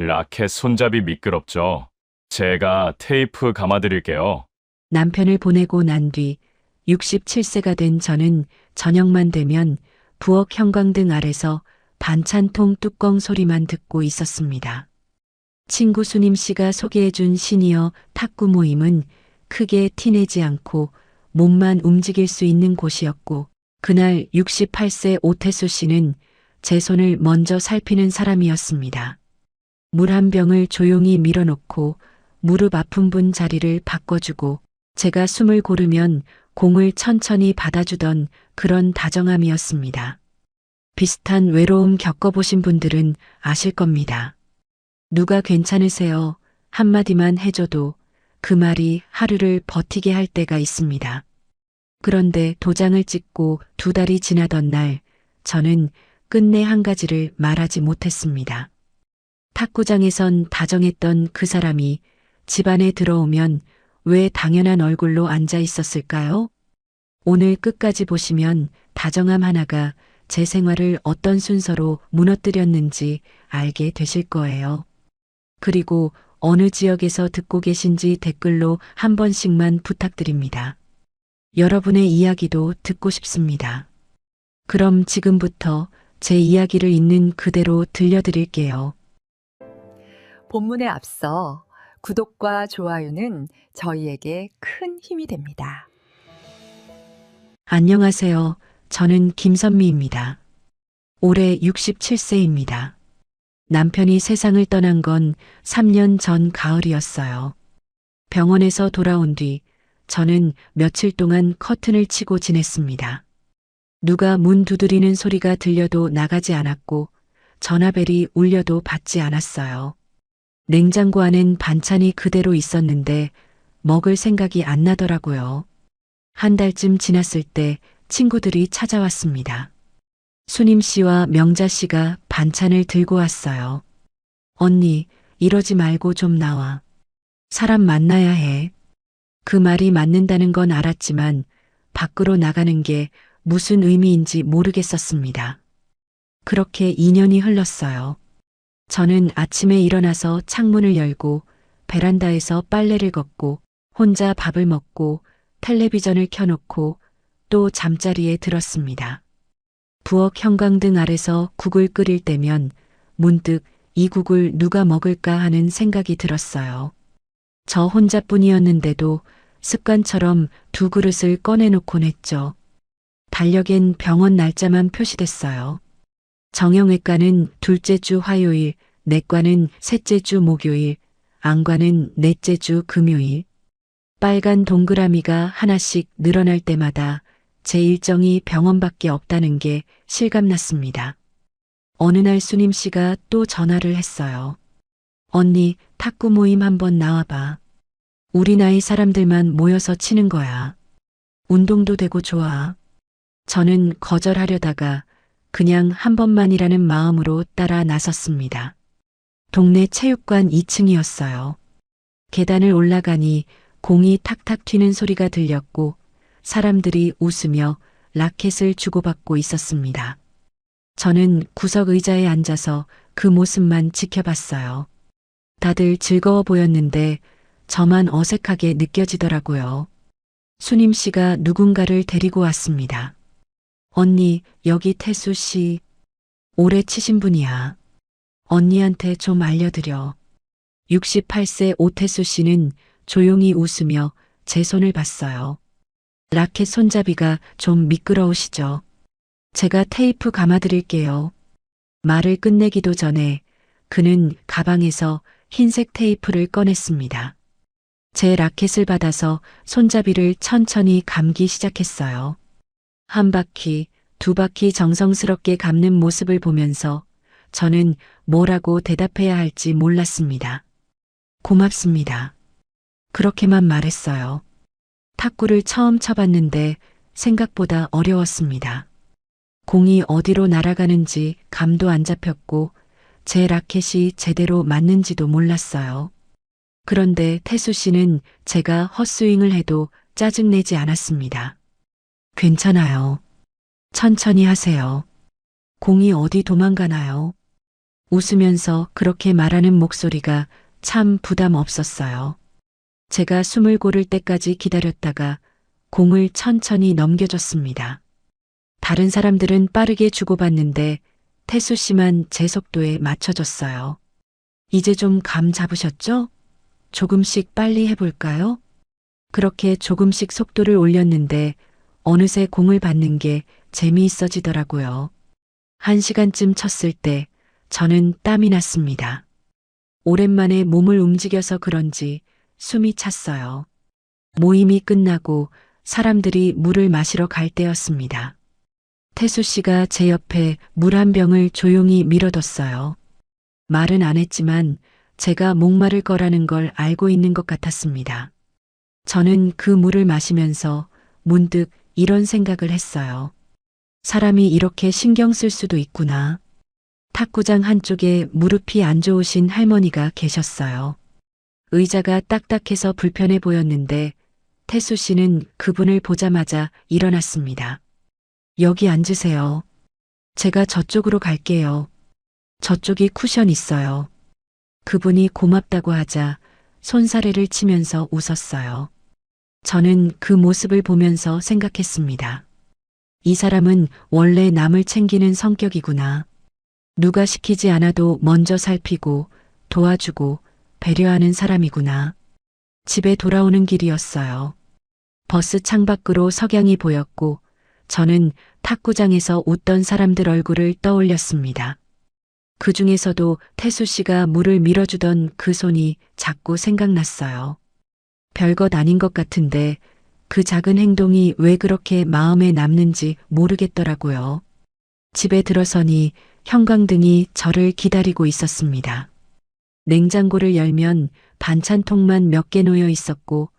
라켓 손잡이 미끄럽죠? 제가 테이프 감아드릴게요. 남편을 보내고 난 뒤 67세가 된 저는 저녁만 되면 부엌 형광등 아래서 반찬통 뚜껑 소리만 듣고 있었습니다. 친구 수님 씨가 소개해준 시니어 탁구 모임은 크게 티내지 않고 몸만 움직일 수 있는 곳이었고, 그날 68세 오태수 씨는 제 손을 먼저 살피는 사람이었습니다. 물 한 병을 조용히 밀어놓고 무릎 아픈 분 자리를 바꿔주고, 제가 숨을 고르면 공을 천천히 받아주던 그런 다정함이었습니다. 비슷한 외로움 겪어보신 분들은 아실 겁니다. 누가 괜찮으세요? 한마디만 해줘도 그 말이 하루를 버티게 할 때가 있습니다. 그런데 도장을 찍고 2달이 지나던 날, 저는 끝내 한 가지를 말하지 못했습니다. 탁구장에선 다정했던 그 사람이 집안에 들어오면 왜 당연한 얼굴로 앉아 있었을까요? 오늘 끝까지 보시면 다정함 하나가 제 생활을 어떤 순서로 무너뜨렸는지 알게 되실 거예요. 그리고 어느 지역에서 듣고 계신지 댓글로 한 번씩만 부탁드립니다. 여러분의 이야기도 듣고 싶습니다. 그럼 지금부터 제 이야기를 있는 그대로 들려드릴게요. 본문에 앞서 구독과 좋아요는 저희에게 큰 힘이 됩니다. 안녕하세요. 저는 김선미입니다. 올해 67세입니다. 남편이 세상을 떠난 건 3년 전 가을이었어요. 병원에서 돌아온 뒤 저는 며칠 동안 커튼을 치고 지냈습니다. 누가 문 두드리는 소리가 들려도 나가지 않았고 전화벨이 울려도 받지 않았어요. 냉장고 안엔 반찬이 그대로 있었는데 먹을 생각이 안 나더라고요. 한 달쯤 지났을 때 친구들이 찾아왔습니다. 수님 씨와 명자 씨가 반찬을 들고 왔어요. 언니, 이러지 말고 좀 나와. 사람 만나야 해. 그 말이 맞는다는 건 알았지만 밖으로 나가는 게 무슨 의미인지 모르겠었습니다. 그렇게 2년이 흘렀어요. 저는 아침에 일어나서 창문을 열고 베란다에서 빨래를 걷고 혼자 밥을 먹고 텔레비전을 켜놓고 또 잠자리에 들었습니다. 부엌 형광등 아래서 국을 끓일 때면 문득 이 국을 누가 먹을까 하는 생각이 들었어요. 저 혼자뿐이었는데도 습관처럼 2그릇을 꺼내놓곤 했죠. 달력엔 병원 날짜만 표시됐어요. 정형외과는 둘째 주 화요일, 내과는 셋째 주 목요일, 안과는 넷째 주 금요일. 빨간 동그라미가 하나씩 늘어날 때마다 제 일정이 병원밖에 없다는 게 실감났습니다. 어느 날 수님 씨가 또 전화를 했어요. 언니, 탁구 모임 한번 나와봐. 우리 나이 사람들만 모여서 치는 거야. 운동도 되고 좋아. 저는 거절하려다가 그냥 한 번만이라는 마음으로 따라 나섰습니다. 동네 체육관 2층이었어요. 계단을 올라가니 공이 탁탁 튀는 소리가 들렸고 사람들이 웃으며 라켓을 주고받고 있었습니다. 저는 구석 의자에 앉아서 그 모습만 지켜봤어요. 다들 즐거워 보였는데 저만 어색하게 느껴지더라고요. 수님 씨가 누군가를 데리고 왔습니다. 언니, 여기 태수 씨. 오래 치신 분이야. 언니한테 좀 알려드려. 68세 오태수 씨는 조용히 웃으며 제 손을 봤어요. 라켓 손잡이가 좀 미끄러우시죠? 제가 테이프 감아드릴게요. 말을 끝내기도 전에 그는 가방에서 흰색 테이프를 꺼냈습니다. 제 라켓을 받아서 손잡이를 천천히 감기 시작했어요. 한 바퀴, 2바퀴 정성스럽게 감는 모습을 보면서 저는 뭐라고 대답해야 할지 몰랐습니다. 고맙습니다. 그렇게만 말했어요. 탁구를 처음 쳐봤는데 생각보다 어려웠습니다. 공이 어디로 날아가는지 감도 안 잡혔고 제 라켓이 제대로 맞는지도 몰랐어요. 그런데 태수 씨는 제가 헛스윙을 해도 짜증내지 않았습니다. 괜찮아요. 천천히 하세요. 공이 어디 도망가나요? 웃으면서 그렇게 말하는 목소리가 참 부담 없었어요. 제가 숨을 고를 때까지 기다렸다가 공을 천천히 넘겨줬습니다. 다른 사람들은 빠르게 주고받는데 태수 씨만 제 속도에 맞춰줬어요. 이제 좀 감 잡으셨죠? 조금씩 빨리 해볼까요? 그렇게 조금씩 속도를 올렸는데 어느새 공을 받는 게 재미있어지더라고요. 1시간쯤 쳤을 때 저는 땀이 났습니다. 오랜만에 몸을 움직여서 그런지 숨이 찼어요. 모임이 끝나고 사람들이 물을 마시러 갈 때였습니다. 태수 씨가 제 옆에 물 한 병을 조용히 밀어뒀어요. 말은 안 했지만 제가 목마를 거라는 걸 알고 있는 것 같았습니다. 저는 그 물을 마시면서 문득 이런 생각을 했어요. 사람이 이렇게 신경 쓸 수도 있구나. 탁구장 한쪽에 무릎이 안 좋으신 할머니가 계셨어요. 의자가 딱딱해서 불편해 보였는데 태수 씨는 그분을 보자마자 일어났습니다. 여기 앉으세요. 제가 저쪽으로 갈게요. 저쪽이 쿠션 있어요. 그분이 고맙다고 하자 손사래를 치면서 웃었어요. 저는 그 모습을 보면서 생각했습니다. 이 사람은 원래 남을 챙기는 성격이구나. 누가 시키지 않아도 먼저 살피고 도와주고 배려하는 사람이구나. 집에 돌아오는 길이었어요. 버스 창밖으로 석양이 보였고 저는 탁구장에서 웃던 사람들 얼굴을 떠올렸습니다. 그 중에서도 태수 씨가 물을 밀어주던 그 손이 자꾸 생각났어요. 별것 아닌 것 같은데 그 작은 행동이 왜 그렇게 마음에 남는지 모르겠더라고요. 집에 들어서니 형광등이 저를 기다리고 있었습니다. 냉장고를 열면 반찬통만 몇 개 놓여 있었고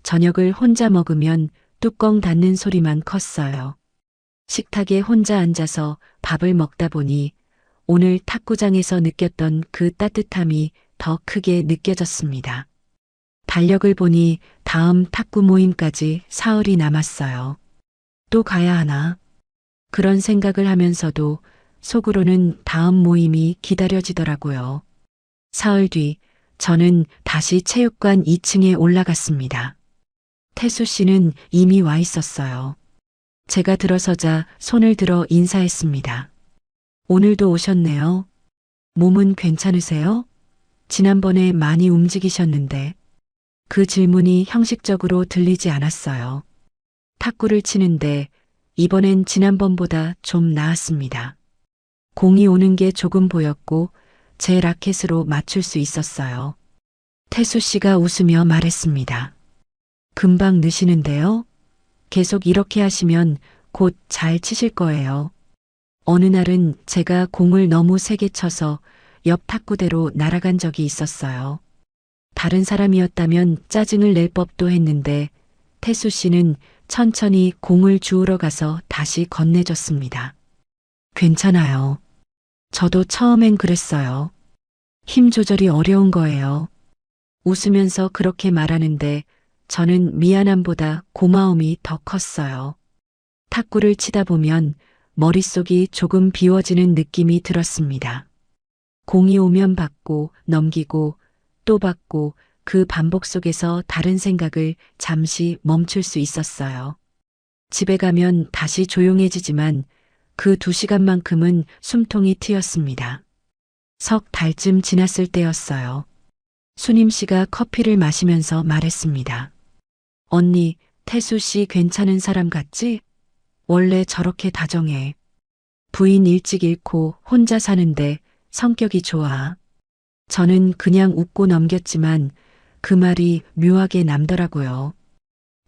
저녁을 혼자 먹으면 뚜껑 닫는 소리만 컸어요. 식탁에 혼자 앉아서 밥을 먹다 보니 오늘 탁구장에서 느꼈던 그 따뜻함이 더 크게 느껴졌습니다. 달력을 보니 다음 탁구 모임까지 사흘이 남았어요. 또 가야 하나? 그런 생각을 하면서도 속으로는 다음 모임이 기다려지더라고요. 사흘 뒤 저는 다시 체육관 2층에 올라갔습니다. 태수 씨는 이미 와 있었어요. 제가 들어서자 손을 들어 인사했습니다. 오늘도 오셨네요. 몸은 괜찮으세요? 지난번에 많이 움직이셨는데. 그 질문이 형식적으로 들리지 않았어요. 탁구를 치는데 이번엔 지난번보다 좀 나았습니다. 공이 오는 게 조금 보였고 제 라켓으로 맞출 수 있었어요. 태수 씨가 웃으며 말했습니다. 금방 느시는데요? 계속 이렇게 하시면 곧 잘 치실 거예요. 어느 날은 제가 공을 너무 세게 쳐서 옆 탁구대로 날아간 적이 있었어요. 다른 사람이었다면 짜증을 낼 법도 했는데 태수 씨는 천천히 공을 주우러 가서 다시 건네줬습니다. 괜찮아요. 저도 처음엔 그랬어요. 힘 조절이 어려운 거예요. 웃으면서 그렇게 말하는데 저는 미안함보다 고마움이 더 컸어요. 탁구를 치다 보면 머릿속이 조금 비워지는 느낌이 들었습니다. 공이 오면 받고 넘기고 또 받고 그 반복 속에서 다른 생각을 잠시 멈출 수 있었어요. 집에 가면 다시 조용해지지만 그 2시간만큼은 숨통이 트였습니다. 석 달쯤 지났을 때였어요. 수님 씨가 커피를 마시면서 말했습니다. 언니, 태수 씨 괜찮은 사람 같지? 원래 저렇게 다정해. 부인 일찍 잃고 혼자 사는데 성격이 좋아. 저는 그냥 웃고 넘겼지만 그 말이 묘하게 남더라고요.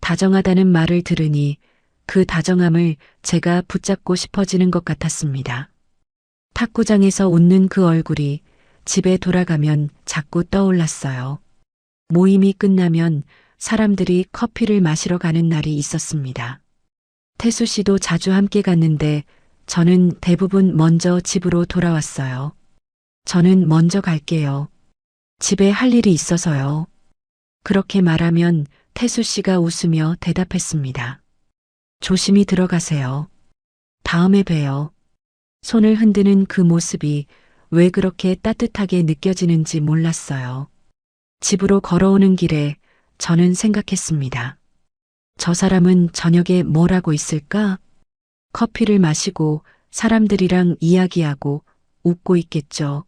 다정하다는 말을 들으니 그 다정함을 제가 붙잡고 싶어지는 것 같았습니다. 탁구장에서 웃는 그 얼굴이 집에 돌아가면 자꾸 떠올랐어요. 모임이 끝나면 사람들이 커피를 마시러 가는 날이 있었습니다. 태수 씨도 자주 함께 갔는데 저는 대부분 먼저 집으로 돌아왔어요. 저는 먼저 갈게요. 집에 할 일이 있어서요. 그렇게 말하면 태수 씨가 웃으며 대답했습니다. 조심히 들어가세요. 다음에 봬요. 손을 흔드는 그 모습이 왜 그렇게 따뜻하게 느껴지는지 몰랐어요. 집으로 걸어오는 길에 저는 생각했습니다. 저 사람은 저녁에 뭘 하고 있을까? 커피를 마시고 사람들이랑 이야기하고 웃고 있겠죠.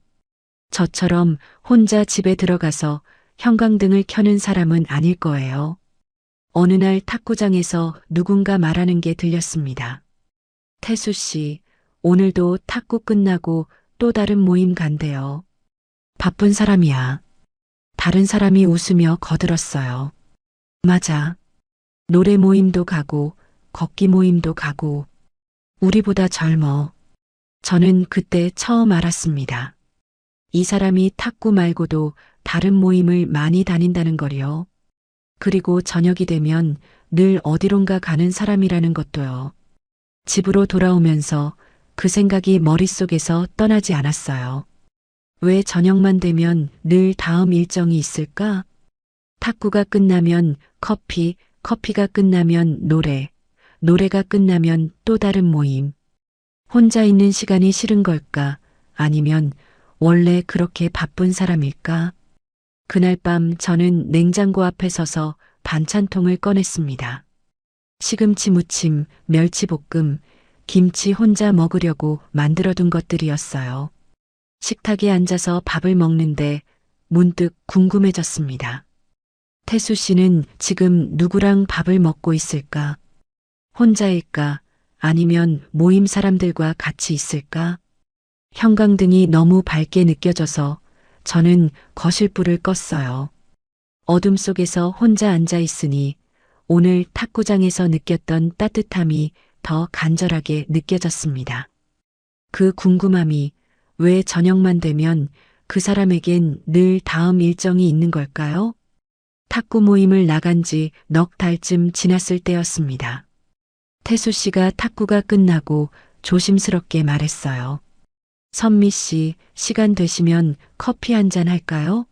저처럼 혼자 집에 들어가서 형광등을 켜는 사람은 아닐 거예요. 어느 날 탁구장에서 누군가 말하는 게 들렸습니다. 태수 씨, 오늘도 탁구 끝나고 또 다른 모임 간대요. 바쁜 사람이야. 다른 사람이 웃으며 거들었어요. 맞아. 노래 모임도 가고, 걷기 모임도 가고, 우리보다 젊어. 저는 그때 처음 알았습니다. 이 사람이 탁구 말고도 다른 모임을 많이 다닌다는 걸요. 그리고 저녁이 되면 늘 어디론가 가는 사람이라는 것도요. 집으로 돌아오면서 그 생각이 머릿속에서 떠나지 않았어요. 왜 저녁만 되면 늘 다음 일정이 있을까? 탁구가 끝나면 커피, 커피가 끝나면 노래, 노래가 끝나면 또 다른 모임. 혼자 있는 시간이 싫은 걸까? 아니면 원래 그렇게 바쁜 사람일까? 그날 밤 저는 냉장고 앞에 서서 반찬통을 꺼냈습니다. 시금치 무침, 멸치볶음, 김치 혼자 먹으려고 만들어둔 것들이었어요. 식탁에 앉아서 밥을 먹는데 문득 궁금해졌습니다. 태수 씨는 지금 누구랑 밥을 먹고 있을까? 혼자일까? 아니면 모임 사람들과 같이 있을까? 형광등이 너무 밝게 느껴져서 저는 거실불을 껐어요. 어둠 속에서 혼자 앉아 있으니 오늘 탁구장에서 느꼈던 따뜻함이 더 간절하게 느껴졌습니다. 그 궁금함이 왜 저녁만 되면 그 사람에겐 늘 다음 일정이 있는 걸까요? 탁구 모임을 나간 지 넉 달쯤 지났을 때였습니다. 태수 씨가 탁구가 끝나고 조심스럽게 말했어요. 선미 씨, 시간 되시면 커피 한잔 할까요?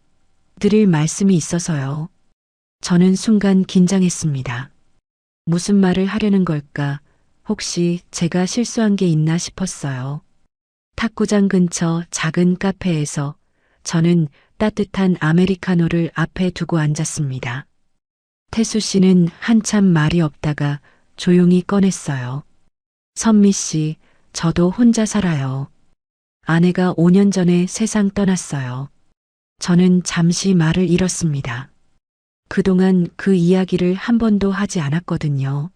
드릴 말씀이 있어서요. 저는 순간 긴장했습니다. 무슨 말을 하려는 걸까? 혹시 제가 실수한 게 있나 싶었어요. 탁구장 근처 작은 카페에서 저는 따뜻한 아메리카노를 앞에 두고 앉았습니다. 태수 씨는 한참 말이 없다가 조용히 꺼냈어요. 선미 씨, 저도 혼자 살아요. 아내가 5년 전에 세상 떠났어요. 저는 잠시 말을 잃었습니다. 그동안 그 이야기를 한 번도 하지 않았거든요.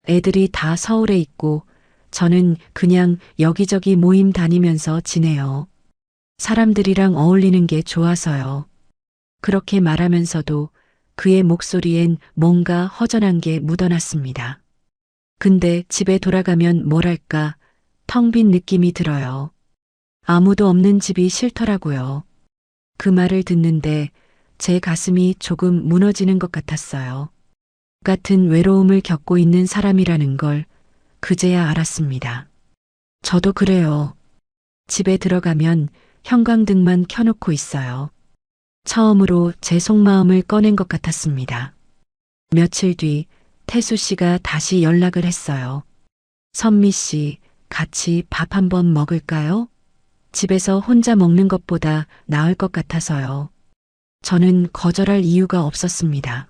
애들이 다 서울에 있고 저는 그냥 여기저기 모임 다니면서 지내요. 사람들이랑 어울리는 게 좋아서요. 그렇게 말하면서도 그의 목소리엔 뭔가 허전한 게 묻어났습니다. 근데 집에 돌아가면 뭐랄까 텅 빈 느낌이 들어요. 아무도 없는 집이 싫더라고요. 그 말을 듣는데 제 가슴이 조금 무너지는 것 같았어요. 같은 외로움을 겪고 있는 사람이라는 걸 그제야 알았습니다. 저도 그래요. 집에 들어가면 형광등만 켜놓고 있어요. 처음으로 제 속마음을 꺼낸 것 같았습니다. 며칠 뒤 태수 씨가 다시 연락을 했어요. 선미 씨, 같이 밥 한번 먹을까요? 집에서 혼자 먹는 것보다 나을 것 같아서요. 저는 거절할 이유가 없었습니다.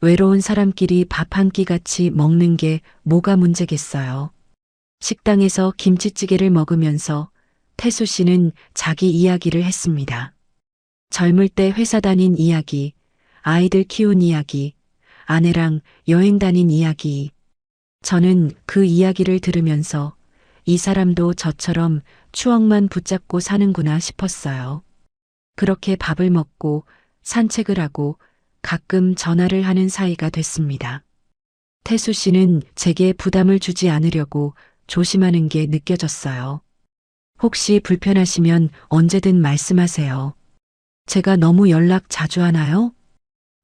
외로운 사람끼리 밥 한 끼 같이 먹는 게 뭐가 문제겠어요. 식당에서 김치찌개를 먹으면서 태수 씨는 자기 이야기를 했습니다. 젊을 때 회사 다닌 이야기, 아이들 키운 이야기, 아내랑 여행 다닌 이야기. 저는 그 이야기를 들으면서 이 사람도 저처럼 추억만 붙잡고 사는구나 싶었어요. 그렇게 밥을 먹고 산책을 하고 가끔 전화를 하는 사이가 됐습니다. 태수 씨는 제게 부담을 주지 않으려고 조심하는 게 느껴졌어요. 혹시 불편하시면 언제든 말씀하세요. 제가 너무 연락 자주 하나요?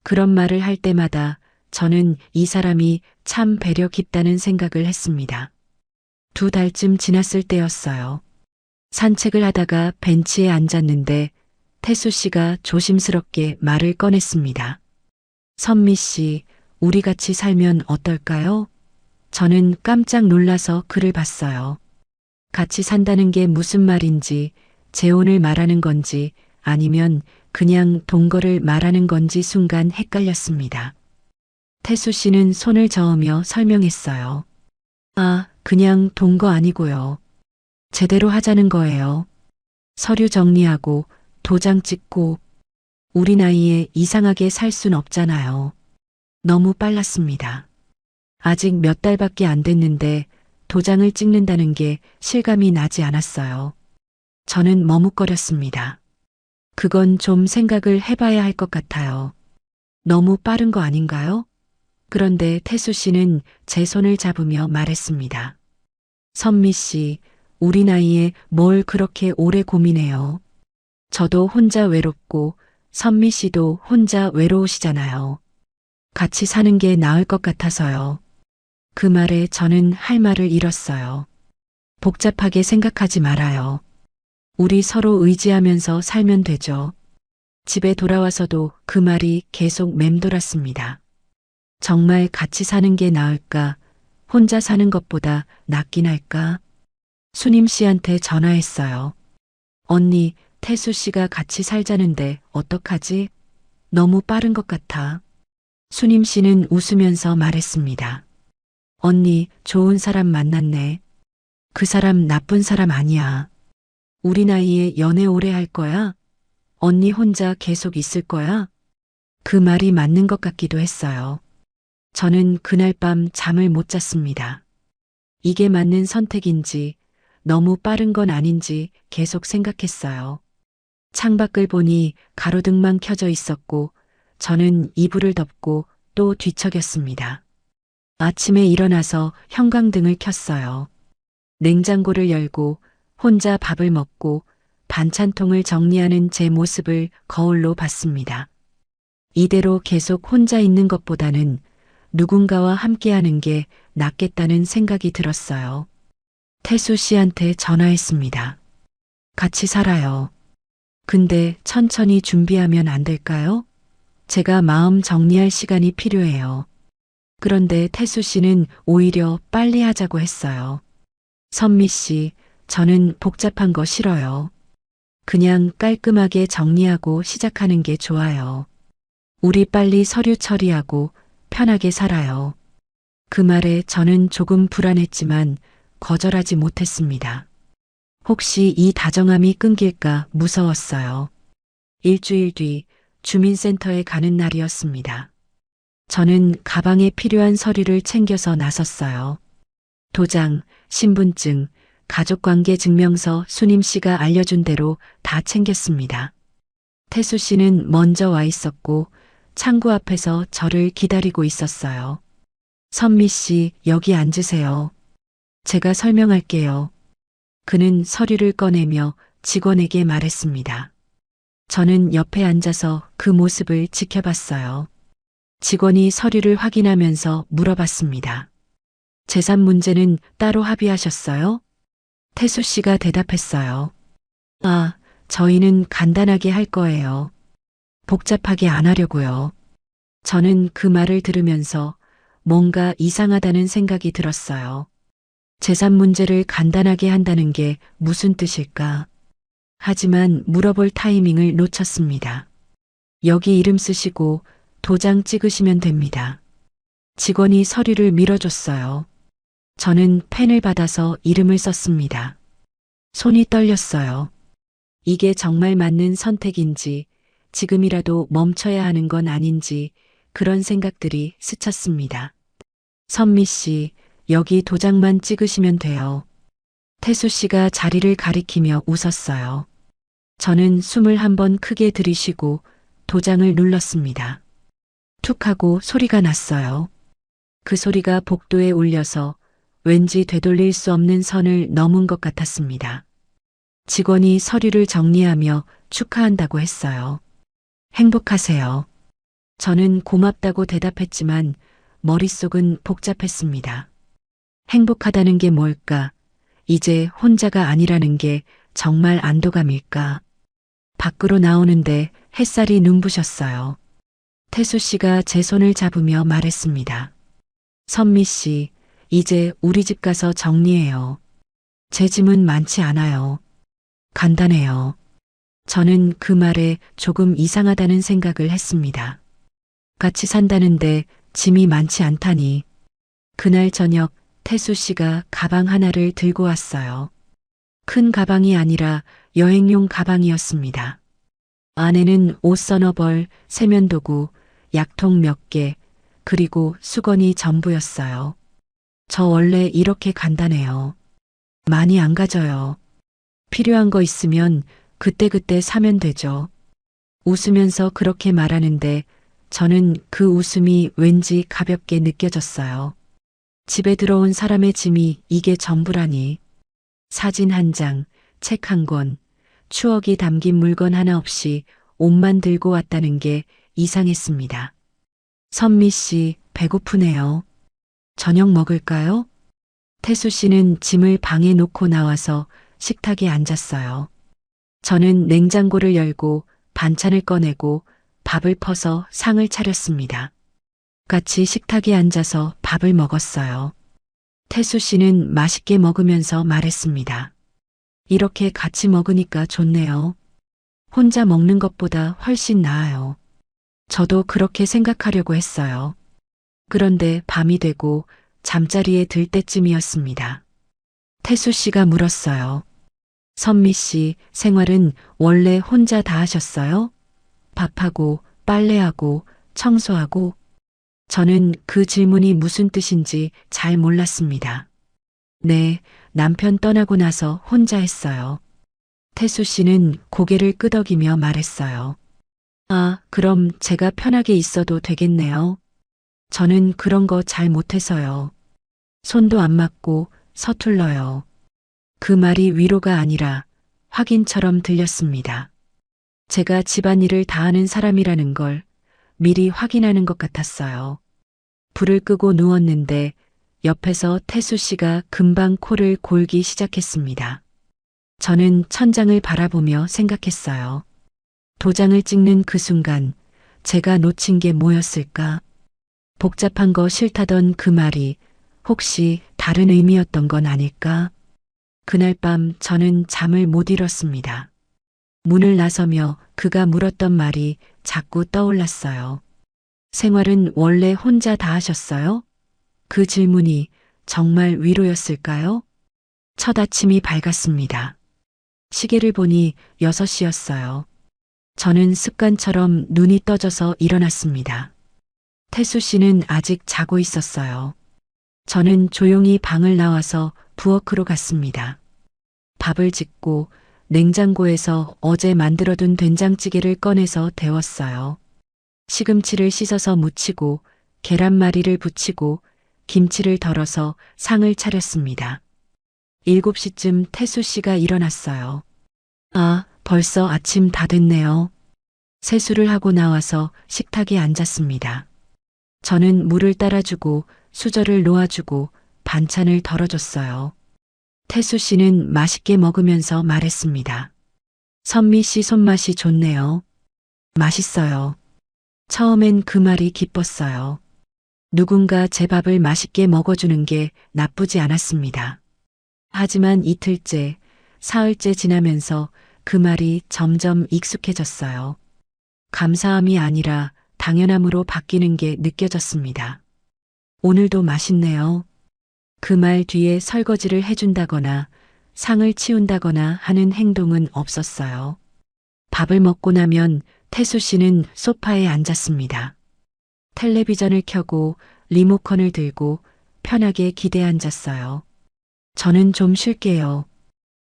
그런 말을 할 때마다 저는 이 사람이 참 배려 깊다는 생각을 했습니다. 2달쯤 지났을 때였어요. 산책을 하다가 벤치에 앉았는데 태수 씨가 조심스럽게 말을 꺼냈습니다. 선미 씨, 우리 같이 살면 어떨까요? 저는 깜짝 놀라서 그를 봤어요. 같이 산다는 게 무슨 말인지 재혼을 말하는 건지 아니면 그냥 동거를 말하는 건지 순간 헷갈렸습니다. 태수 씨는 손을 저으며 설명했어요. 아, 그냥 동거 아니고요. 제대로 하자는 거예요. 서류 정리하고 도장 찍고 우리 나이에 이상하게 살 순 없잖아요. 너무 빨랐습니다. 아직 몇 달밖에 안 됐는데 도장을 찍는다는 게 실감이 나지 않았어요. 저는 머뭇거렸습니다. 그건 좀 생각을 해봐야 할 것 같아요. 너무 빠른 거 아닌가요? 그런데 태수 씨는 제 손을 잡으며 말했습니다. 선미 씨, 우리 나이에 뭘 그렇게 오래 고민해요. 저도 혼자 외롭고 선미 씨도 혼자 외로우시잖아요. 같이 사는 게 나을 것 같아서요. 그 말에 저는 할 말을 잃었어요. 복잡하게 생각하지 말아요. 우리 서로 의지하면서 살면 되죠. 집에 돌아와서도 그 말이 계속 맴돌았습니다. 정말 같이 사는 게 나을까? 혼자 사는 것보다 낫긴 할까? 수님 씨한테 전화했어요. 언니, 태수 씨가 같이 살자는데 어떡하지? 너무 빠른 것 같아. 수님 씨는 웃으면서 말했습니다. 언니, 좋은 사람 만났네. 그 사람 나쁜 사람 아니야. 우리 나이에 연애 오래 할 거야? 언니 혼자 계속 있을 거야? 그 말이 맞는 것 같기도 했어요. 저는 그날 밤 잠을 못 잤습니다. 이게 맞는 선택인지 너무 빠른 건 아닌지 계속 생각했어요. 창밖을 보니 가로등만 켜져 있었고 저는 이불을 덮고 또 뒤척였습니다. 아침에 일어나서 형광등을 켰어요. 냉장고를 열고 혼자 밥을 먹고 반찬통을 정리하는 제 모습을 거울로 봤습니다. 이대로 계속 혼자 있는 것보다는 누군가와 함께하는 게 낫겠다는 생각이 들었어요. 태수 씨한테 전화했습니다. 같이 살아요. 근데 천천히 준비하면 안 될까요? 제가 마음 정리할 시간이 필요해요. 그런데 태수 씨는 오히려 빨리 하자고 했어요. 선미 씨, 저는 복잡한 거 싫어요. 그냥 깔끔하게 정리하고 시작하는 게 좋아요. 우리 빨리 서류 처리하고 편하게 살아요. 그 말에 저는 조금 불안했지만 거절하지 못했습니다. 혹시 이 다정함이 끊길까 무서웠어요. 일주일 뒤 주민센터에 가는 날이었습니다. 저는 가방에 필요한 서류를 챙겨서 나섰어요. 도장, 신분증, 가족관계 증명서 수님 씨가 알려준 대로 다 챙겼습니다. 태수 씨는 먼저 와 있었고 창구 앞에서 저를 기다리고 있었어요. 선미 씨, 여기 앉으세요. 제가 설명할게요. 그는 서류를 꺼내며 직원에게 말했습니다. 저는 옆에 앉아서 그 모습을 지켜봤어요. 직원이 서류를 확인하면서 물어봤습니다. 재산 문제는 따로 합의하셨어요? 태수 씨가 대답했어요. 아, 저희는 간단하게 할 거예요. 복잡하게 안 하려고요. 저는 그 말을 들으면서 뭔가 이상하다는 생각이 들었어요. 재산 문제를 간단하게 한다는 게 무슨 뜻일까? 하지만 물어볼 타이밍을 놓쳤습니다. 여기 이름 쓰시고 도장 찍으시면 됩니다. 직원이 서류를 밀어줬어요. 저는 펜을 받아서 이름을 썼습니다. 손이 떨렸어요. 이게 정말 맞는 선택인지 지금이라도 멈춰야 하는 건 아닌지 그런 생각들이 스쳤습니다. 선미 씨, 여기 도장만 찍으시면 돼요. 태수 씨가 자리를 가리키며 웃었어요. 저는 숨을 한번 크게 들이쉬고 도장을 눌렀습니다. 툭 하고 소리가 났어요. 그 소리가 복도에 울려서 왠지 되돌릴 수 없는 선을 넘은 것 같았습니다. 직원이 서류를 정리하며 축하한다고 했어요. 행복하세요. 저는 고맙다고 대답했지만 머릿속은 복잡했습니다. 행복하다는 게 뭘까? 이제 혼자가 아니라는 게 정말 안도감일까? 밖으로 나오는데 햇살이 눈부셨어요. 태수 씨가 제 손을 잡으며 말했습니다. 선미 씨, 이제 우리 집 가서 정리해요. 제 짐은 많지 않아요. 간단해요. 저는 그 말에 조금 이상하다는 생각을 했습니다. 같이 산다는데 짐이 많지 않다니. 그날 저녁 태수 씨가 가방 하나를 들고 왔어요. 큰 가방이 아니라 여행용 가방이었습니다. 안에는 옷 서너 벌, 세면도구, 약통 몇 개, 그리고 수건이 전부였어요. 저 원래 이렇게 간단해요. 많이 안 가져요. 필요한 거 있으면 그때그때 사면 되죠. 웃으면서 그렇게 말하는데 저는 그 웃음이 왠지 가볍게 느껴졌어요. 집에 들어온 사람의 짐이 이게 전부라니. 사진 한 장, 책 한 권, 추억이 담긴 물건 하나 없이 옷만 들고 왔다는 게 이상했습니다. 선미 씨, 배고프네요. 저녁 먹을까요? 태수 씨는 짐을 방에 놓고 나와서 식탁에 앉았어요. 저는 냉장고를 열고 반찬을 꺼내고 밥을 퍼서 상을 차렸습니다. 같이 식탁에 앉아서 밥을 먹었어요. 태수 씨는 맛있게 먹으면서 말했습니다. 이렇게 같이 먹으니까 좋네요. 혼자 먹는 것보다 훨씬 나아요. 저도 그렇게 생각하려고 했어요. 그런데 밤이 되고 잠자리에 들 때쯤이었습니다. 태수 씨가 물었어요. 선미 씨, 생활은 원래 혼자 다 하셨어요? 밥하고, 빨래하고, 청소하고. 저는 그 질문이 무슨 뜻인지 잘 몰랐습니다. 네, 남편 떠나고 나서 혼자 했어요. 태수 씨는 고개를 끄덕이며 말했어요. 아, 그럼 제가 편하게 있어도 되겠네요. 저는 그런 거 잘 못해서요. 손도 안 맞고 서툴러요. 그 말이 위로가 아니라 확인처럼 들렸습니다. 제가 집안일을 다 하는 사람이라는 걸 미리 확인하는 것 같았어요. 불을 끄고 누웠는데 옆에서 태수 씨가 금방 코를 골기 시작했습니다. 저는 천장을 바라보며 생각했어요. 도장을 찍는 그 순간 제가 놓친 게 뭐였을까? 복잡한 거 싫다던 그 말이 혹시 다른 의미였던 건 아닐까? 그날 밤 저는 잠을 못 이뤘습니다. 문을 나서며 그가 물었던 말이 자꾸 떠올랐어요. 생활은 원래 혼자 다 하셨어요? 그 질문이 정말 위로였을까요? 첫 아침이 밝았습니다. 시계를 보니 6시였어요. 저는 습관처럼 눈이 떠져서 일어났습니다. 태수 씨는 아직 자고 있었어요. 저는 조용히 방을 나와서 부엌으로 갔습니다. 밥을 짓고 냉장고에서 어제 만들어둔 된장찌개를 꺼내서 데웠어요. 시금치를 씻어서 무치고 계란말이를 부치고 김치를 덜어서 상을 차렸습니다. 7시쯤 태수 씨가 일어났어요. 아, 벌써 아침 다 됐네요. 세수를 하고 나와서 식탁에 앉았습니다. 저는 물을 따라주고 수저를 놓아주고 반찬을 덜어줬어요. 태수 씨는 맛있게 먹으면서 말했습니다. 선미 씨 손맛이 좋네요. 맛있어요. 처음엔 그 말이 기뻤어요. 누군가 제 밥을 맛있게 먹어주는 게 나쁘지 않았습니다. 하지만 이틀째, 사흘째 지나면서 그 말이 점점 익숙해졌어요. 감사함이 아니라 당연함으로 바뀌는 게 느껴졌습니다. 오늘도 맛있네요. 그 말 뒤에 설거지를 해준다거나 상을 치운다거나 하는 행동은 없었어요. 밥을 먹고 나면 태수 씨는 소파에 앉았습니다. 텔레비전을 켜고 리모컨을 들고 편하게 기대에 앉았어요. 저는 좀 쉴게요.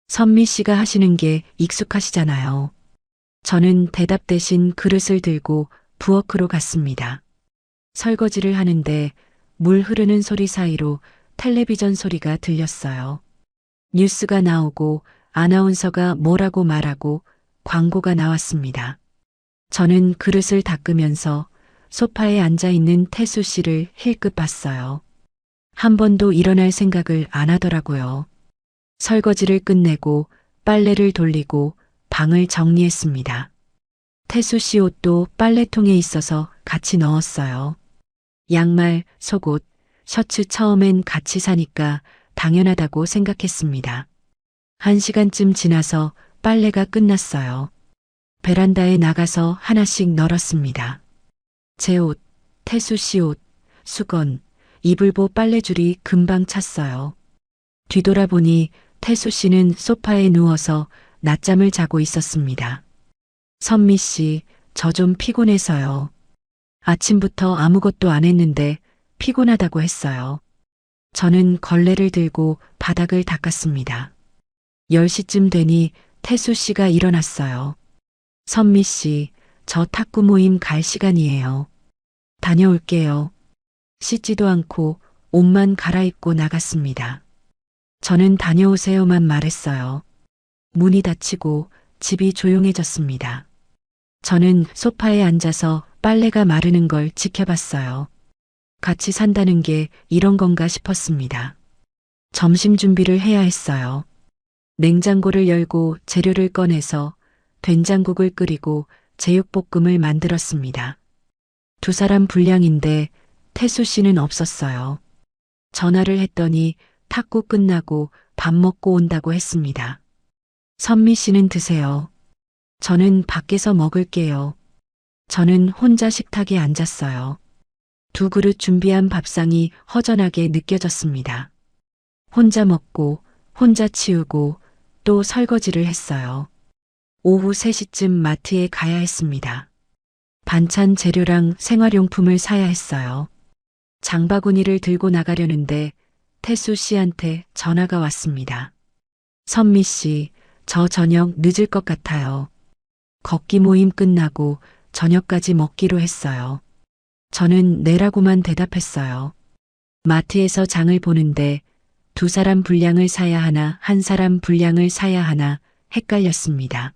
선미 씨가 하시는 게 익숙하시잖아요. 저는 대답 대신 그릇을 들고 부엌으로 갔습니다. 설거지를 하는데 물 흐르는 소리 사이로 텔레비전 소리가 들렸어요. 뉴스가 나오고 아나운서가 뭐라고 말하고 광고가 나왔습니다. 저는 그릇을 닦으면서 소파에 앉아 있는 태수 씨를 힐끗 봤어요. 한 번도 일어날 생각을 안 하더라고요. 설거지를 끝내고 빨래를 돌리고 방을 정리했습니다. 태수 씨 옷도 빨래통에 있어서 같이 넣었어요. 양말, 속옷, 셔츠 처음엔 같이 사니까 당연하다고 생각했습니다. 1시간쯤 지나서 빨래가 끝났어요. 베란다에 나가서 하나씩 널었습니다. 제 옷, 태수 씨 옷, 수건, 이불보 빨래줄이 금방 찼어요. 뒤돌아보니 태수 씨는 소파에 누워서 낮잠을 자고 있었습니다. 선미 씨, 저 좀 피곤해서요. 아침부터 아무것도 안 했는데 피곤하다고 했어요. 저는 걸레를 들고 바닥을 닦았습니다. 10시쯤 되니 태수 씨가 일어났어요. 선미 씨, 저 탁구 모임 갈 시간이에요. 다녀올게요. 씻지도 않고 옷만 갈아입고 나갔습니다. 저는 다녀오세요만 말했어요. 문이 닫히고 집이 조용해졌습니다. 저는 소파에 앉아서 빨래가 마르는 걸 지켜봤어요. 같이 산다는 게 이런 건가 싶었습니다. 점심 준비를 해야 했어요. 냉장고를 열고 재료를 꺼내서 된장국을 끓이고 제육볶음을 만들었습니다. 두 사람 분량인데 태수 씨는 없었어요. 전화를 했더니 탁구 끝나고 밥 먹고 온다고 했습니다. 선미 씨는 드세요. 저는 밖에서 먹을게요. 저는 혼자 식탁에 앉았어요. 두 그릇 준비한 밥상이 허전하게 느껴졌습니다. 혼자 먹고 혼자 치우고 또 설거지를 했어요. 오후 3시쯤 마트에 가야 했습니다. 반찬 재료랑 생활용품을 사야 했어요. 장바구니를 들고 나가려는데 태수 씨한테 전화가 왔습니다. 선미 씨, 저 저녁 늦을 것 같아요. 걷기 모임 끝나고 저녁까지 먹기로 했어요. 저는 네라고만 대답했어요. 마트에서 장을 보는데 두 사람 분량을 사야 하나, 한 사람 분량을 사야 하나 헷갈렸습니다.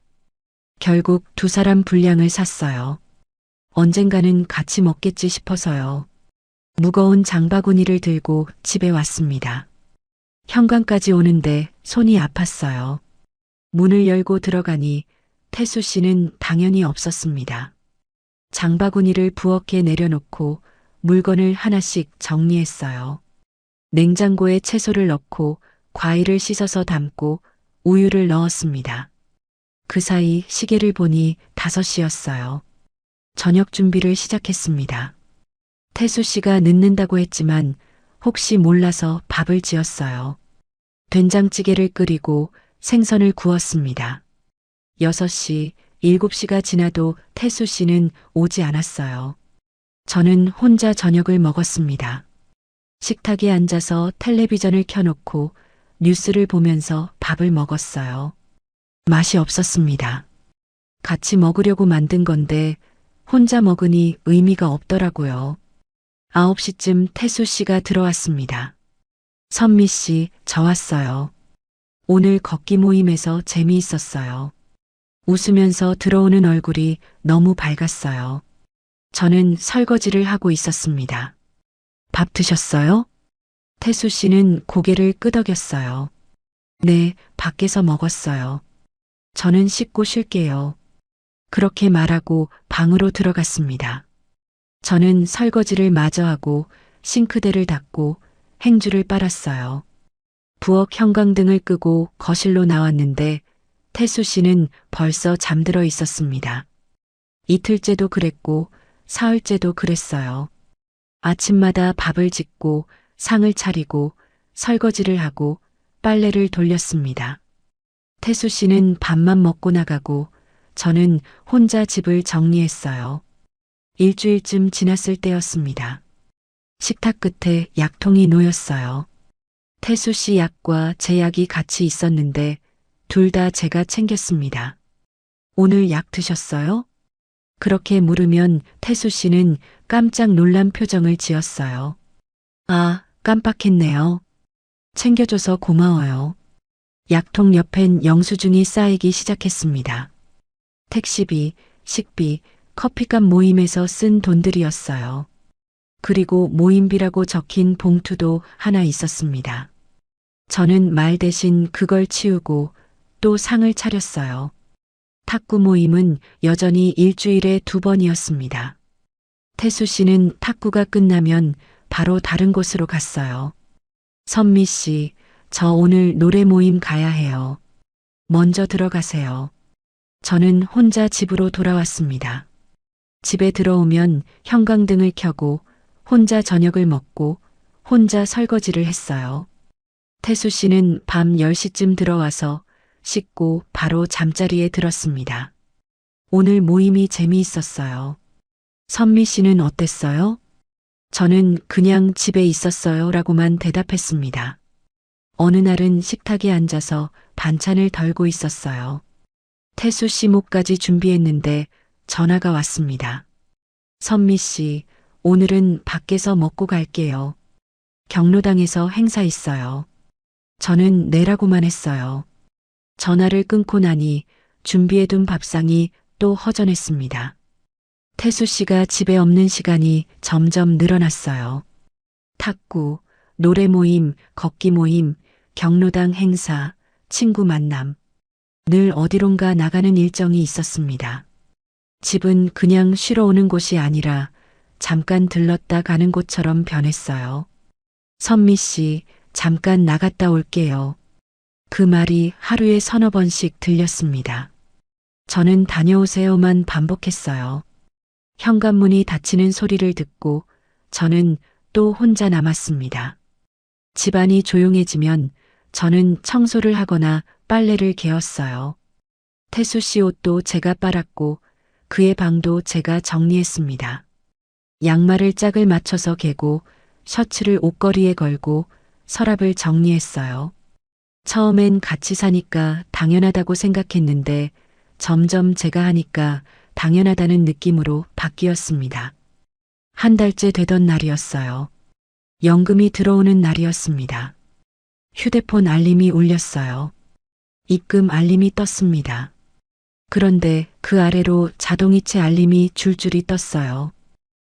결국 두 사람 분량을 샀어요. 언젠가는 같이 먹겠지 싶어서요. 무거운 장바구니를 들고 집에 왔습니다. 현관까지 오는데 손이 아팠어요. 문을 열고 들어가니 태수 씨는 당연히 없었습니다. 장바구니를 부엌에 내려놓고 물건을 하나씩 정리했어요. 냉장고에 채소를 넣고 과일을 씻어서 담고 우유를 넣었습니다. 그 사이 시계를 보니 5시였어요. 저녁 준비를 시작했습니다. 태수 씨가 늦는다고 했지만 혹시 몰라서 밥을 지었어요. 된장찌개를 끓이고 생선을 구웠습니다. 6시, 7시가 지나도 태수 씨는 오지 않았어요. 저는 혼자 저녁을 먹었습니다. 식탁에 앉아서 텔레비전을 켜놓고 뉴스를 보면서 밥을 먹었어요. 맛이 없었습니다. 같이 먹으려고 만든 건데 혼자 먹으니 의미가 없더라고요. 9시쯤 태수 씨가 들어왔습니다. 선미 씨, 저 왔어요. 오늘 걷기 모임에서 재미있었어요. 웃으면서 들어오는 얼굴이 너무 밝았어요. 저는 설거지를 하고 있었습니다. 밥 드셨어요? 태수 씨는 고개를 끄덕였어요. 네, 밖에서 먹었어요. 저는 씻고 쉴게요. 그렇게 말하고 방으로 들어갔습니다. 저는 설거지를 마저 하고 싱크대를 닦고 행주를 빨았어요. 부엌 형광등을 끄고 거실로 나왔는데 태수 씨는 벌써 잠들어 있었습니다. 이틀째도 그랬고 사흘째도 그랬어요. 아침마다 밥을 짓고 상을 차리고 설거지를 하고 빨래를 돌렸습니다. 태수 씨는 밥만 먹고 나가고 저는 혼자 집을 정리했어요. 일주일쯤 지났을 때였습니다. 식탁 끝에 약통이 놓였어요. 태수 씨 약과 제 약이 같이 있었는데 둘 다 제가 챙겼습니다. 오늘 약 드셨어요? 그렇게 물으면 태수 씨는 깜짝 놀란 표정을 지었어요. 아, 깜빡했네요. 챙겨줘서 고마워요. 약통 옆엔 영수증이 쌓이기 시작했습니다. 택시비, 식비, 커피값 모임에서 쓴 돈들이었어요. 그리고 모임비라고 적힌 봉투도 하나 있었습니다. 저는 말 대신 그걸 치우고 또 상을 차렸어요. 탁구 모임은 여전히 일주일에 2번이었습니다. 태수 씨는 탁구가 끝나면 바로 다른 곳으로 갔어요. 선미 씨, 저 오늘 노래 모임 가야 해요. 먼저 들어가세요. 저는 혼자 집으로 돌아왔습니다. 집에 들어오면 형광등을 켜고 혼자 저녁을 먹고 혼자 설거지를 했어요. 태수 씨는 밤 10시쯤 들어와서 씻고 바로 잠자리에 들었습니다. 오늘 모임이 재미있었어요. 선미 씨는 어땠어요? 저는 그냥 집에 있었어요 라고만 대답했습니다. 어느 날은 식탁에 앉아서 반찬을 덜고 있었어요. 태수 씨 몫까지 준비했는데 전화가 왔습니다. 선미 씨, 오늘은 밖에서 먹고 갈게요. 경로당에서 행사 있어요. 저는 네라고만 했어요. 전화를 끊고 나니 준비해둔 밥상이 또 허전했습니다. 태수 씨가 집에 없는 시간이 점점 늘어났어요. 탁구, 노래 모임, 걷기 모임, 경로당 행사, 친구 만남. 늘 어디론가 나가는 일정이 있었습니다. 집은 그냥 쉬러 오는 곳이 아니라 잠깐 들렀다 가는 곳처럼 변했어요. 선미 씨, 잠깐 나갔다 올게요. 그 말이 하루에 서너 번씩 들렸습니다. 저는 다녀오세요만 반복했어요. 현관문이 닫히는 소리를 듣고 저는 또 혼자 남았습니다. 집안이 조용해지면 저는 청소를 하거나 빨래를 개었어요. 태수 씨 옷도 제가 빨았고 그의 방도 제가 정리했습니다. 양말을 짝을 맞춰서 개고 셔츠를 옷걸이에 걸고 서랍을 정리했어요. 처음엔 같이 사니까 당연하다고 생각했는데 점점 제가 하니까 당연하다는 느낌으로 바뀌었습니다. 한 달째 되던 날이었어요. 연금이 들어오는 날이었습니다. 휴대폰 알림이 울렸어요. 입금 알림이 떴습니다. 그런데 그 아래로 자동이체 알림이 줄줄이 떴어요.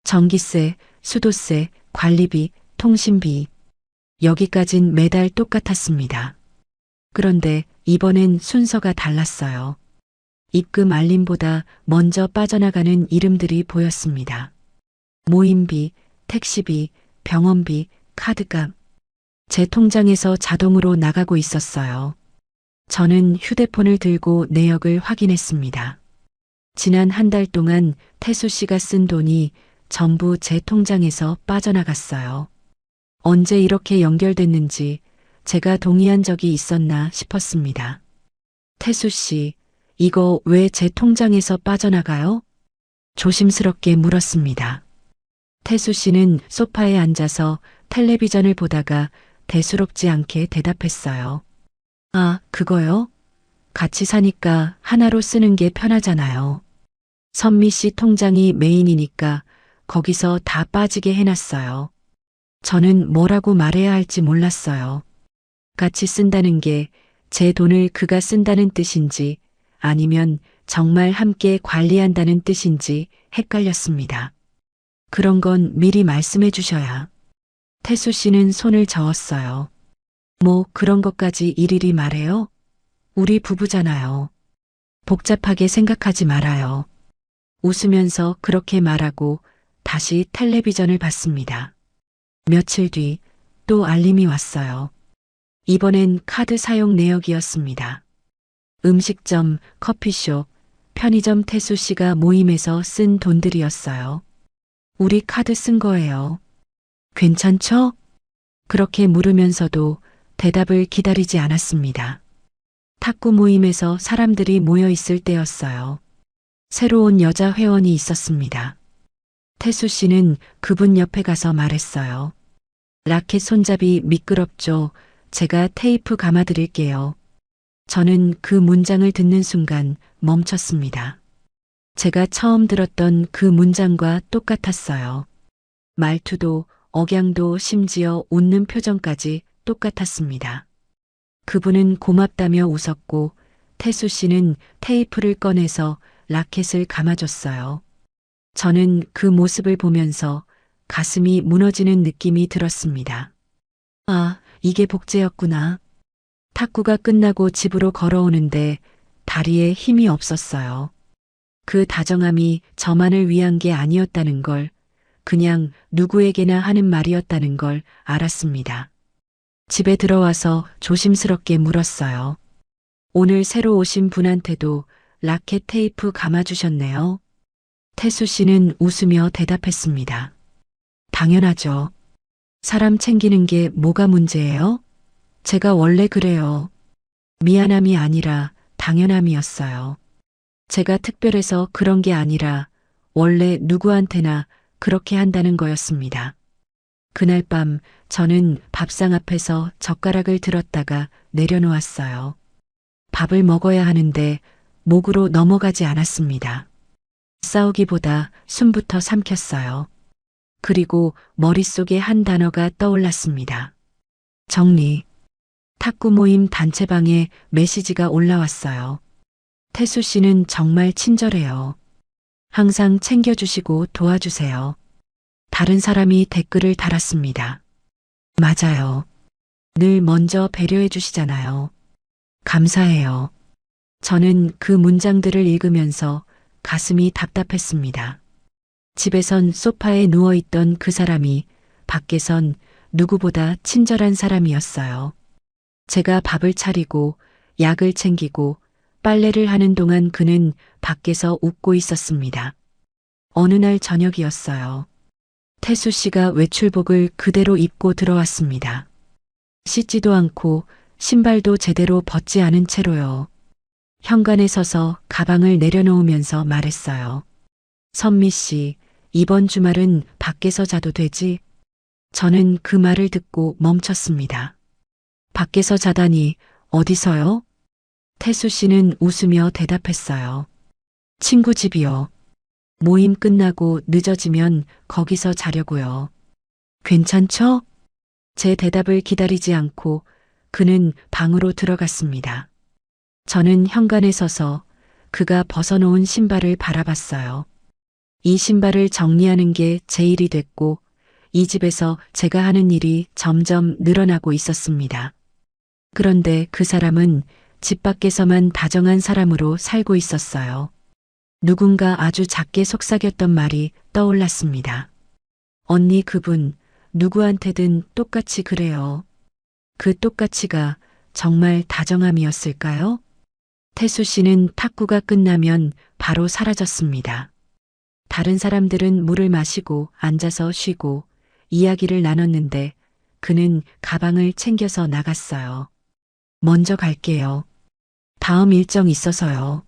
전기세, 수도세, 관리비, 통신비. 여기까진 매달 똑같았습니다. 그런데 이번엔 순서가 달랐어요. 입금 알림보다 먼저 빠져나가는 이름들이 보였습니다. 모임비, 택시비, 병원비, 카드값. 제 통장에서 자동으로 나가고 있었어요. 저는 휴대폰을 들고 내역을 확인했습니다. 지난 한 달 동안 태수 씨가 쓴 돈이 전부 제 통장에서 빠져나갔어요. 언제 이렇게 연결됐는지 제가 동의한 적이 있었나 싶었습니다. 태수 씨, 이거 왜 제 통장에서 빠져나가요? 조심스럽게 물었습니다. 태수 씨는 소파에 앉아서 텔레비전을 보다가 대수롭지 않게 대답했어요. 아, 그거요? 같이 사니까 하나로 쓰는 게 편하잖아요. 선미 씨 통장이 메인이니까 거기서 다 빠지게 해놨어요. 저는 뭐라고 말해야 할지 몰랐어요. 같이 쓴다는 게 제 돈을 그가 쓴다는 뜻인지 아니면 정말 함께 관리한다는 뜻인지 헷갈렸습니다. 그런 건 미리 말씀해 주셔야. 태수 씨는 손을 저었어요. 뭐 그런 것까지 일일이 말해요? 우리 부부잖아요. 복잡하게 생각하지 말아요. 웃으면서 그렇게 말하고 다시 텔레비전을 봤습니다. 며칠 뒤 또 알림이 왔어요. 이번엔 카드 사용 내역이었습니다. 음식점, 커피숍, 편의점 태수 씨가 모임에서 쓴 돈들이었어요. 우리 카드 쓴 거예요. 괜찮죠? 그렇게 물으면서도 대답을 기다리지 않았습니다. 탁구 모임에서 사람들이 모여 있을 때였어요. 새로운 여자 회원이 있었습니다. 태수 씨는 그분 옆에 가서 말했어요. 라켓 손잡이 미끄럽죠. 제가 테이프 감아드릴게요. 저는 그 문장을 듣는 순간 멈췄습니다. 제가 처음 들었던 그 문장과 똑같았어요. 말투도, 억양도, 심지어 웃는 표정까지 똑같았습니다. 그분은 고맙다며 웃었고 태수 씨는 테이프를 꺼내서 라켓을 감아줬어요. 저는 그 모습을 보면서 가슴이 무너지는 느낌이 들었습니다. 아, 이게 복제였구나. 탁구가 끝나고 집으로 걸어오는데 다리에 힘이 없었어요. 그 다정함이 저만을 위한 게 아니었다는 걸, 그냥 누구에게나 하는 말이었다는 걸 알았습니다. 집에 들어와서 조심스럽게 물었어요. 오늘 새로 오신 분한테도 라켓 테이프 감아주셨네요. 태수 씨는 웃으며 대답했습니다. 당연하죠. 사람 챙기는 게 뭐가 문제예요? 제가 원래 그래요. 미안함이 아니라 당연함이었어요. 제가 특별해서 그런 게 아니라 원래 누구한테나 그렇게 한다는 거였습니다. 그날 밤 저는 밥상 앞에서 젓가락을 들었다가 내려놓았어요. 밥을 먹어야 하는데 목으로 넘어가지 않았습니다. 싸우기보다 숨부터 삼켰어요. 그리고 머릿속에 한 단어가 떠올랐습니다. 정리. 탁구 모임 단체방에 메시지가 올라왔어요. 태수 씨는 정말 친절해요. 항상 챙겨주시고 도와주세요. 다른 사람이 댓글을 달았습니다. 맞아요. 늘 먼저 배려해 주시잖아요. 감사해요. 저는 그 문장들을 읽으면서 가슴이 답답했습니다. 집에선 소파에 누워있던 그 사람이 밖에선 누구보다 친절한 사람이었어요. 제가 밥을 차리고 약을 챙기고 빨래를 하는 동안 그는 밖에서 웃고 있었습니다. 어느 날 저녁이었어요. 태수 씨가 외출복을 그대로 입고 들어왔습니다. 씻지도 않고 신발도 제대로 벗지 않은 채로요. 현관에 서서 가방을 내려놓으면서 말했어요. 선미 씨, 이번 주말은 밖에서 자도 되지? 저는 그 말을 듣고 멈췄습니다. 밖에서 자다니 어디서요? 태수 씨는 웃으며 대답했어요. 친구 집이요. 모임 끝나고 늦어지면 거기서 자려고요. 괜찮죠? 제 대답을 기다리지 않고 그는 방으로 들어갔습니다. 저는 현관에 서서 그가 벗어놓은 신발을 바라봤어요. 이 신발을 정리하는 게 제 일이 됐고 이 집에서 제가 하는 일이 점점 늘어나고 있었습니다. 그런데 그 사람은 집 밖에서만 다정한 사람으로 살고 있었어요. 누군가 아주 작게 속삭였던 말이 떠올랐습니다. 언니 그분 누구한테든 똑같이 그래요. 그 똑같이가 정말 다정함이었을까요? 태수 씨는 탁구가 끝나면 바로 사라졌습니다. 다른 사람들은 물을 마시고 앉아서 쉬고 이야기를 나눴는데 그는 가방을 챙겨서 나갔어요. 먼저 갈게요. 다음 일정 있어서요.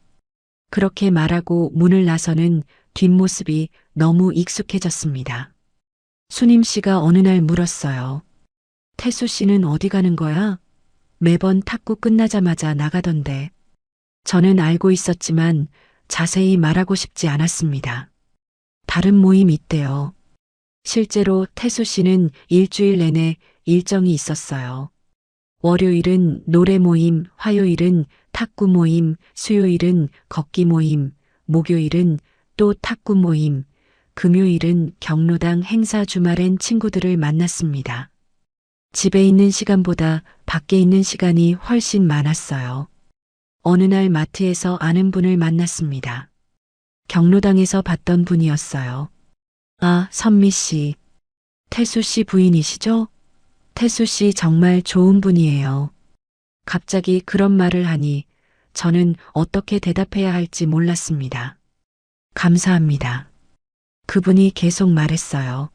그렇게 말하고 문을 나서는 뒷모습이 너무 익숙해졌습니다. 수님 씨가 어느 날 물었어요. 태수 씨는 어디 가는 거야? 매번 탁구 끝나자마자 나가던데. 저는 알고 있었지만 자세히 말하고 싶지 않았습니다. 다른 모임 있대요. 실제로 태수 씨는 일주일 내내 일정이 있었어요. 월요일은 노래 모임, 화요일은 탁구 모임, 수요일은 걷기 모임, 목요일은 또 탁구 모임, 금요일은 경로당 행사 주말엔 친구들을 만났습니다. 집에 있는 시간보다 밖에 있는 시간이 훨씬 많았어요. 어느 날 마트에서 아는 분을 만났습니다. 경로당에서 봤던 분이었어요. 아, 선미 씨. 태수 씨 부인이시죠? 태수 씨 정말 좋은 분이에요. 갑자기 그런 말을 하니 저는 어떻게 대답해야 할지 몰랐습니다. 감사합니다. 그분이 계속 말했어요.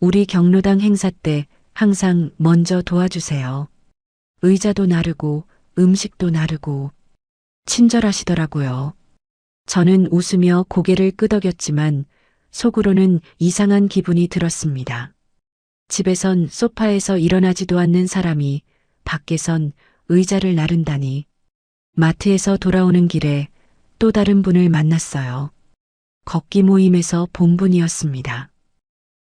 우리 경로당 행사 때 항상 먼저 도와주세요. 의자도 나르고 음식도 나르고 친절하시더라고요. 저는 웃으며 고개를 끄덕였지만 속으로는 이상한 기분이 들었습니다. 집에선 소파에서 일어나지도 않는 사람이 밖에선 의자를 나른다니. 마트에서 돌아오는 길에 또 다른 분을 만났어요. 걷기 모임에서 본 분이었습니다.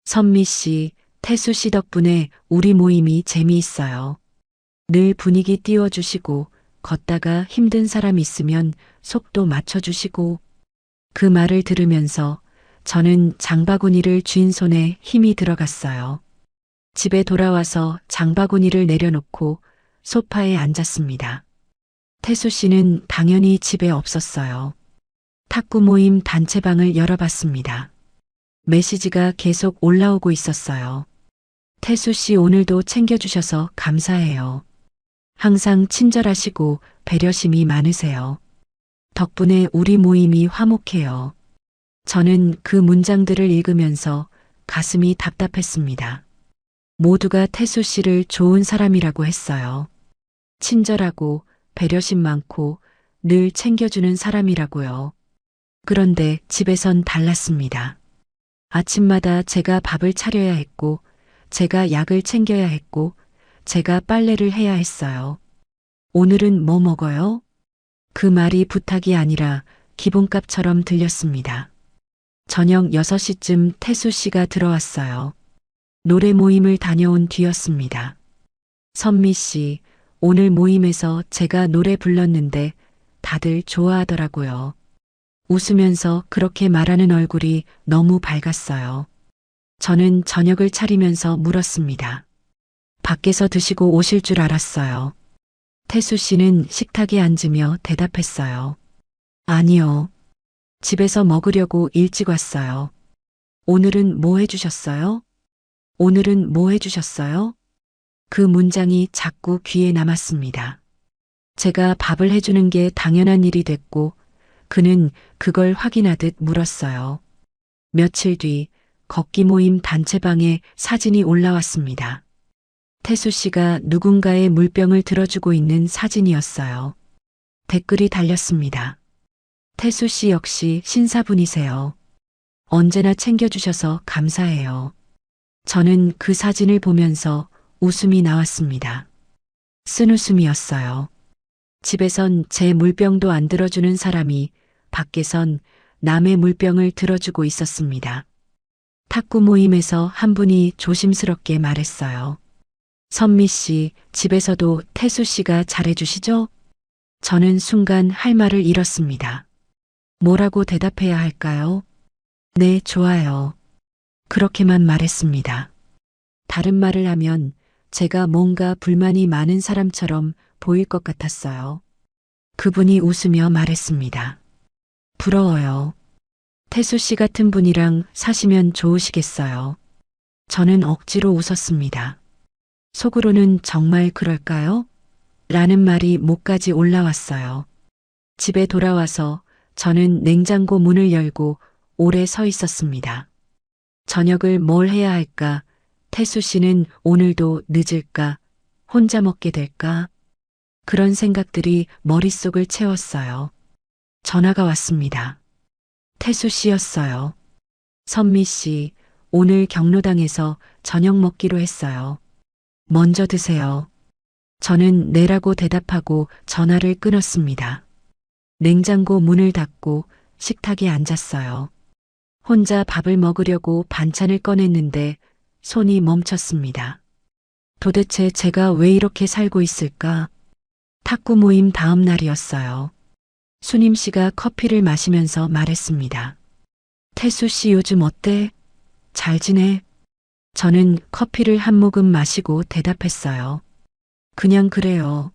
선미 씨, 태수 씨 덕분에 우리 모임이 재미있어요. 늘 분위기 띄워주시고 걷다가 힘든 사람 있으면 속도 맞춰주시고. 그 말을 들으면서 저는 장바구니를 쥔 손에 힘이 들어갔어요. 집에 돌아와서 장바구니를 내려놓고 소파에 앉았습니다. 태수 씨는 당연히 집에 없었어요. 탁구 모임 단체방을 열어봤습니다. 메시지가 계속 올라오고 있었어요. 태수 씨 오늘도 챙겨주셔서 감사해요. 항상 친절하시고 배려심이 많으세요. 덕분에 우리 모임이 화목해요. 저는 그 문장들을 읽으면서 가슴이 답답했습니다. 모두가 태수 씨를 좋은 사람이라고 했어요. 친절하고 배려심 많고 늘 챙겨주는 사람이라고요. 그런데 집에선 달랐습니다. 아침마다 제가 밥을 차려야 했고, 제가 약을 챙겨야 했고, 제가 빨래를 해야 했어요. 오늘은 뭐 먹어요? 그 말이 부탁이 아니라 기본값처럼 들렸습니다. 저녁 6시쯤 태수 씨가 들어왔어요. 노래 모임을 다녀온 뒤였습니다. 선미 씨, 오늘 모임에서 제가 노래 불렀는데 다들 좋아하더라고요. 웃으면서 그렇게 말하는 얼굴이 너무 밝았어요. 저는 저녁을 차리면서 물었습니다. 밖에서 드시고 오실 줄 알았어요. 태수 씨는 식탁에 앉으며 대답했어요. 아니요. 집에서 먹으려고 일찍 왔어요. 오늘은 뭐 해주셨어요? 오늘은 뭐 해주셨어요? 그 문장이 자꾸 귀에 남았습니다. 제가 밥을 해주는 게 당연한 일이 됐고, 그는 그걸 확인하듯 물었어요. 며칠 뒤 걷기 모임 단체방에 사진이 올라왔습니다. 태수 씨가 누군가의 물병을 들어주고 있는 사진이었어요. 댓글이 달렸습니다. 태수 씨 역시 신사분이세요. 언제나 챙겨주셔서 감사해요. 저는 그 사진을 보면서 웃음이 나왔습니다. 쓴웃음이었어요. 집에선 제 물병도 안 들어주는 사람이 밖에선 남의 물병을 들어주고 있었습니다. 탁구 모임에서 한 분이 조심스럽게 말했어요. 선미 씨, 집에서도 태수 씨가 잘해주시죠? 저는 순간 할 말을 잃었습니다. 뭐라고 대답해야 할까요? 네, 좋아요. 그렇게만 말했습니다. 다른 말을 하면 제가 뭔가 불만이 많은 사람처럼 보일 것 같았어요. 그분이 웃으며 말했습니다. 부러워요. 태수 씨 같은 분이랑 사시면 좋으시겠어요. 저는 억지로 웃었습니다. 속으로는 정말 그럴까요? 라는 말이 목까지 올라왔어요. 집에 돌아와서 저는 냉장고 문을 열고 오래 서 있었습니다. 저녁을 뭘 해야 할까? 태수 씨는 오늘도 늦을까? 혼자 먹게 될까? 그런 생각들이 머릿속을 채웠어요. 전화가 왔습니다. 태수 씨였어요. 선미 씨, 오늘 경로당에서 저녁 먹기로 했어요. 먼저 드세요. 저는 네라고 대답하고 전화를 끊었습니다. 냉장고 문을 닫고 식탁에 앉았어요. 혼자 밥을 먹으려고 반찬을 꺼냈는데 손이 멈췄습니다. 도대체 제가 왜 이렇게 살고 있을까? 탁구 모임 다음 날이었어요. 수님 씨가 커피를 마시면서 말했습니다. 태수 씨 요즘 어때? 잘 지내? 저는 커피를 한 모금 마시고 대답했어요. 그냥 그래요.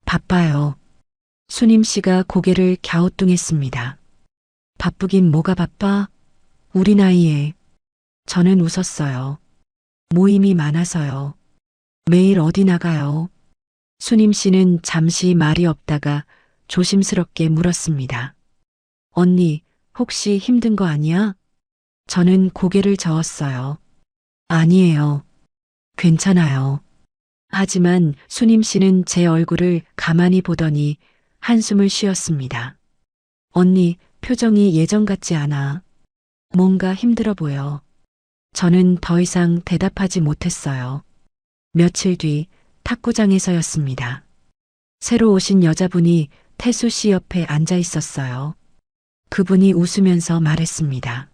바빠요. 수님 씨가 고개를 갸우뚱했습니다. 바쁘긴 뭐가 바빠? 우리 나이에. 저는 웃었어요. 모임이 많아서요. 매일 어디 나가요? 수님 씨는 잠시 말이 없다가 조심스럽게 물었습니다. 언니, 혹시 힘든 거 아니야? 저는 고개를 저었어요. 아니에요. 괜찮아요. 하지만 수님 씨는 제 얼굴을 가만히 보더니 한숨을 쉬었습니다. 언니, 표정이 예전 같지 않아. 뭔가 힘들어 보여. 저는 더 이상 대답하지 못했어요. 며칠 뒤 탁구장에서였습니다. 새로 오신 여자분이 태수 씨 옆에 앉아 있었어요. 그분이 웃으면서 말했습니다.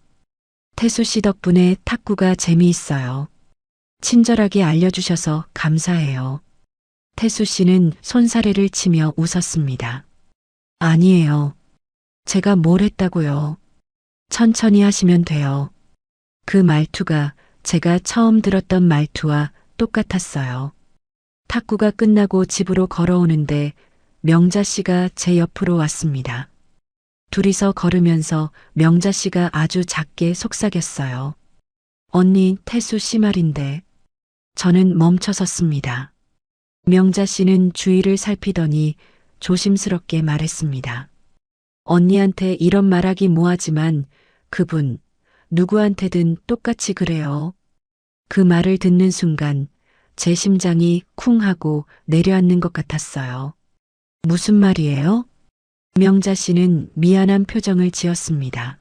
태수 씨 덕분에 탁구가 재미있어요. 친절하게 알려주셔서 감사해요. 태수 씨는 손사래를 치며 웃었습니다. 아니에요. 제가 뭘 했다고요. 천천히 하시면 돼요. 그 말투가 제가 처음 들었던 말투와 똑같았어요. 탁구가 끝나고 집으로 걸어오는데 명자 씨가 제 옆으로 왔습니다. 둘이서 걸으면서 명자 씨가 아주 작게 속삭였어요. 언니, 태수 씨 말인데. 저는 멈춰섰습니다. 명자 씨는 주위를 살피더니 조심스럽게 말했습니다. 언니한테 이런 말하기 뭐하지만 그분 누구한테든 똑같이 그래요. 그 말을 듣는 순간 제 심장이 쿵 하고 내려앉는 것 같았어요. 무슨 말이에요? 명자 씨는 미안한 표정을 지었습니다.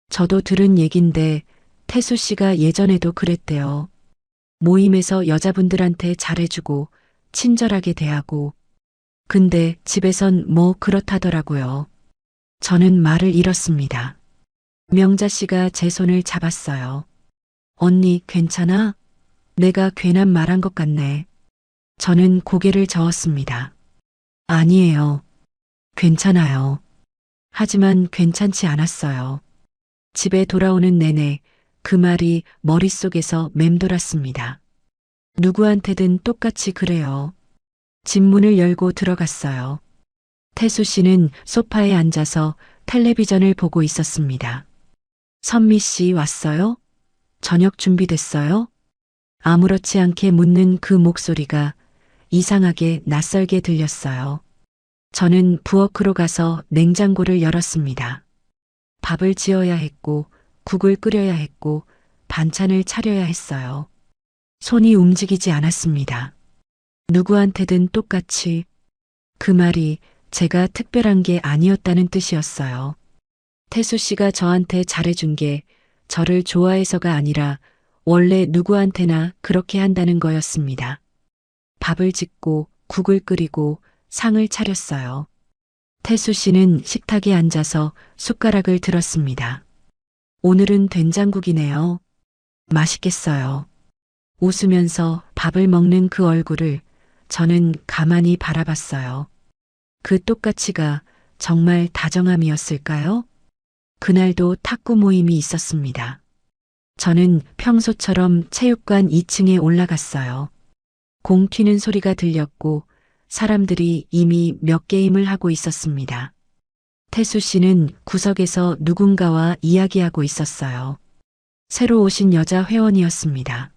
저도 들은 얘긴데 태수 씨가 예전에도 그랬대요. 모임에서 여자분들한테 잘해주고 친절하게 대하고. 근데 집에선 뭐 그렇다더라고요. 저는 말을 잃었습니다. 명자 씨가 제 손을 잡았어요. 언니 괜찮아? 내가 괜한 말한 것 같네. 저는 고개를 저었습니다. 아니에요. 괜찮아요. 하지만 괜찮지 않았어요. 집에 돌아오는 내내 그 말이 머릿속에서 맴돌았습니다. 누구한테든 똑같이 그래요. 집 문을 열고 들어갔어요. 태수 씨는 소파에 앉아서 텔레비전을 보고 있었습니다. 선미 씨 왔어요? 저녁 준비됐어요? 아무렇지 않게 묻는 그 목소리가 이상하게 낯설게 들렸어요. 저는 부엌으로 가서 냉장고를 열었습니다. 밥을 지어야 했고, 국을 끓여야 했고, 반찬을 차려야 했어요. 손이 움직이지 않았습니다. 누구한테든 똑같이. 그 말이 제가 특별한 게 아니었다는 뜻이었어요. 태수 씨가 저한테 잘해준 게 저를 좋아해서가 아니라 원래 누구한테나 그렇게 한다는 거였습니다. 밥을 짓고 국을 끓이고 상을 차렸어요. 태수 씨는 식탁에 앉아서 숟가락을 들었습니다. 오늘은 된장국이네요. 맛있겠어요. 웃으면서 밥을 먹는 그 얼굴을 저는 가만히 바라봤어요. 그 똑같이가 정말 다정함이었을까요? 그날도 탁구 모임이 있었습니다. 저는 평소처럼 체육관 2층에 올라갔어요. 공 튀는 소리가 들렸고 사람들이 이미 몇 게임을 하고 있었습니다. 태수 씨는 구석에서 누군가와 이야기하고 있었어요. 새로 오신 여자 회원이었습니다.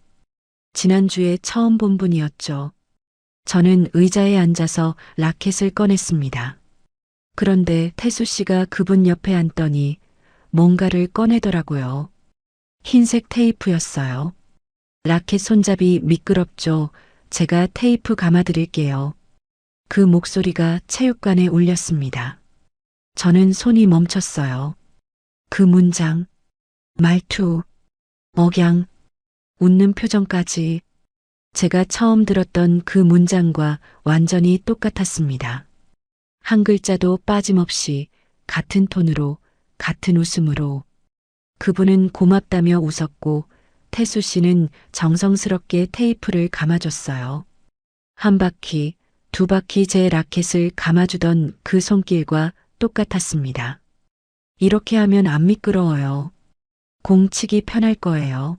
지난주에 처음 본 분이었죠. 저는 의자에 앉아서 라켓을 꺼냈습니다. 그런데 태수 씨가 그분 옆에 앉더니 뭔가를 꺼내더라고요. 흰색 테이프였어요. 라켓 손잡이 미끄럽죠. 제가 테이프 감아드릴게요. 그 목소리가 체육관에 울렸습니다. 저는 손이 멈췄어요. 그 문장, 말투, 억양, 웃는 표정까지 제가 처음 들었던 그 문장과 완전히 똑같았습니다. 한 글자도 빠짐없이 같은 톤으로, 같은 웃음으로. 그분은 고맙다며 웃었고 태수 씨는 정성스럽게 테이프를 감아줬어요. 한 바퀴, 두 바퀴 제 라켓을 감아주던 그 손길과 똑같았습니다. 이렇게 하면 안 미끄러워요. 공 치기 편할 거예요.